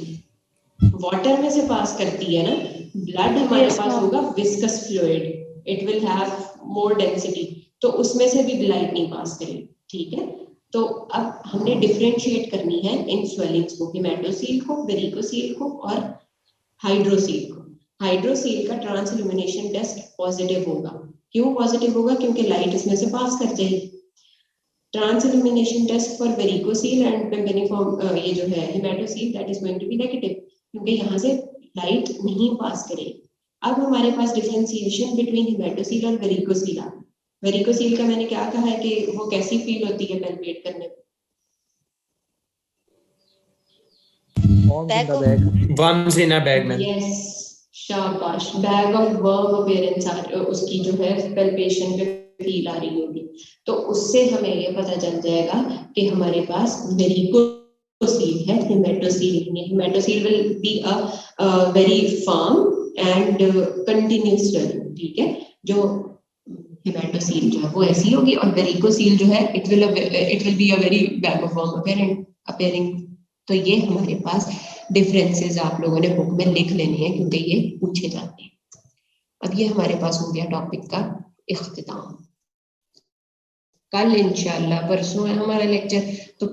वाटर में से पास करती है ना, ब्लड हमारे पास होगा viscous fluid, it will have more density, तो उसमें से भी लाइट नहीं पास करेगी। ठीक है, तो अब हमने डिफरेंशिएट करनी है इन स्वेलिंग्स को, हेमेटोसील को, वेरिकोसील को और हाइड्रोसील को। हाइड्रोसील का ट्रांस इल्यूमिनेशन टेस्ट पॉजिटिव होगा। क्यों पॉजिटिव होगा? क्योंकि लाइट इसमें से पास कर जाएगी। Transillumination test for varicocele and pampiniform, ये जो है haematocele, that is going to be negative, क्योंकि यहाँ से लाइट नहीं पास करेगी। अब हमारे पास डिफरेंशिएशन बिटवीन हेमेटोसील और वेरिकोसील आ गया। वेरिकोसील का मैंने क्या कहा है कि वो कैसी फील होती है पैल्पेट करने में? Worms in a bag, man. Yes, शाबाश, बैग ऑफ वर्म अपीयरेंस उसकी जो है पैल्पेशन पे फील आ रही होगी, तो उससे हमें ये पता चल जाएगा कि हमारे पास वेरिकोसील है, हेमेटोसील नहीं है। Haematocele will be a very firm and continuous swelling. ठीक है, जो हेमेटोसील जो है वो ऐसी होगी और वेरिकोसील जो है it will be a very bag of worm appearing. तो ये हमारे पास डिफरेंसेस आप लोगों ने बुक में लिख लेने हैं क्योंकि ये पूछे जाते हैं। अब ये हमारे पास हो गया टॉपिक का इख्तिताम। कल इंशाल्लाह, परसों है हमारा लेक्चर, तो